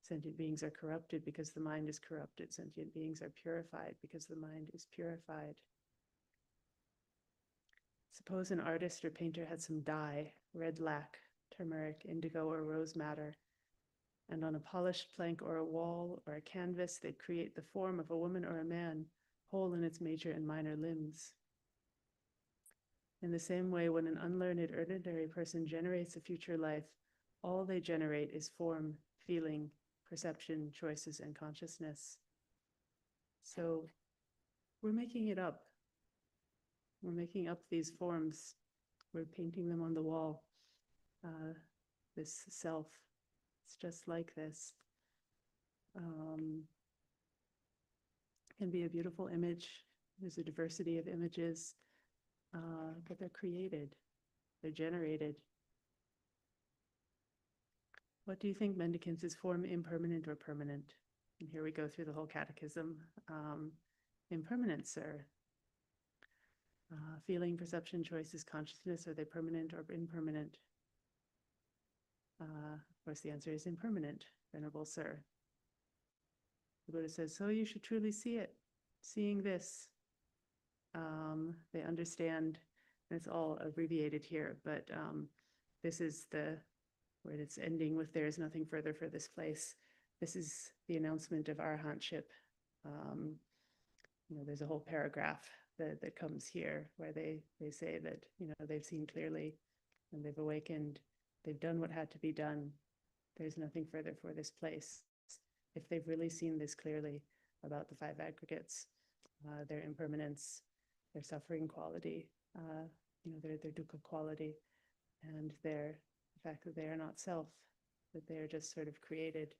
Sentient beings are corrupted because the mind is corrupted. Sentient beings are purified because the mind is purified. Suppose an artist or painter had some dye, red lac, turmeric, indigo, or rose madder, and on a polished plank or a wall or a canvas, they'd create the form of a woman or a man, whole in its major and minor limbs. In the same way, when an unlearned, ordinary person generates a future life, all they generate is form, feeling, perception, choices, and consciousness. So we're making it up. We're making up these forms. We're painting them on the wall. This self, it's just like this. Can be a beautiful image. There's a diversity of images, but they're created, they're generated. What do you think, mendicants? Is form impermanent or permanent? And here we go through the whole catechism. Impermanent, sir. Feeling, perception, choices, consciousness, are they permanent or impermanent? Of course, the answer is impermanent, Venerable Sir. The Buddha says, so you should truly see it. Seeing this, they understand, and it's all abbreviated here, but this is where it's ending with, there is nothing further for this place. This is the announcement of arahantship. There's a whole paragraph that comes here where they say that, they've seen clearly and they've awakened. They've done what had to be done. There's nothing further for this place. If they've really seen this clearly about the five aggregates, their impermanence, their suffering quality, their dukkha quality, and the fact that they are not self, that they are just sort of created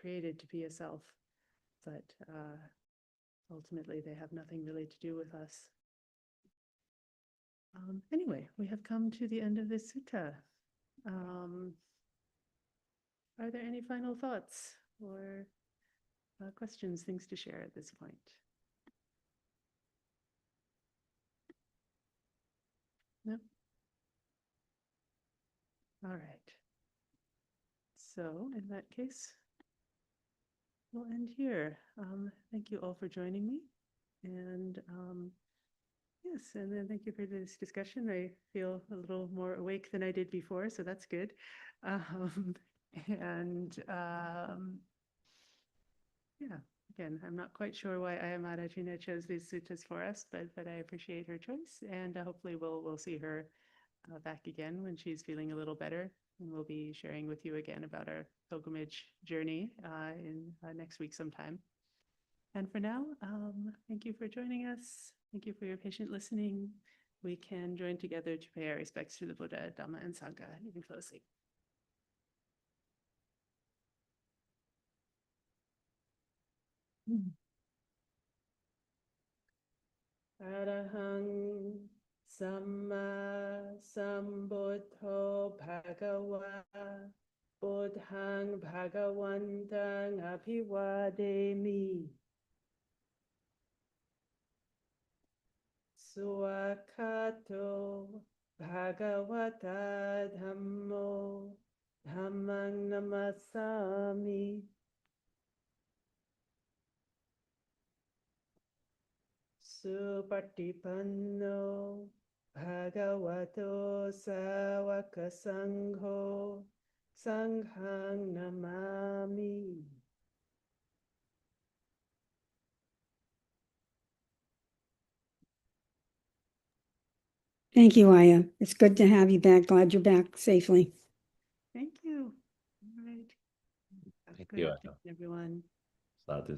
to be a self, but ultimately they have nothing really to do with us. Anyway, we have come to the end of this sutta. Are there any final thoughts or questions, things to share at this point? No? All right. So in that case, we'll end here. Thank you all for joining me. And yes, and then thank you for this discussion. I feel a little more awake than I did before, so that's good. Yeah, again, I'm not quite sure why Ayamada Ajina chose these suttas for us, but I appreciate her choice, and hopefully we'll see her back again when she's feeling a little better, and we'll be sharing with you again about our pilgrimage journey in next week sometime. And for now, thank you for joining us. Thank you for your patient listening. We can join together to pay our respects to the Buddha, Dhamma, and Sangha in closing. Arahang Samma Sambuddho Bhagava Buddhang Bhagavantang Abhivademi Suakato Bhagavata Dhammo Dhammang Namasami Supatipanno Bhagavato Sawaka Sangho Sanghang Namami. Thank you, Aya. It's good to have you back. Glad you're back safely. Thank you. All right. Have a Thank good you, afternoon, everyone. Sadhu.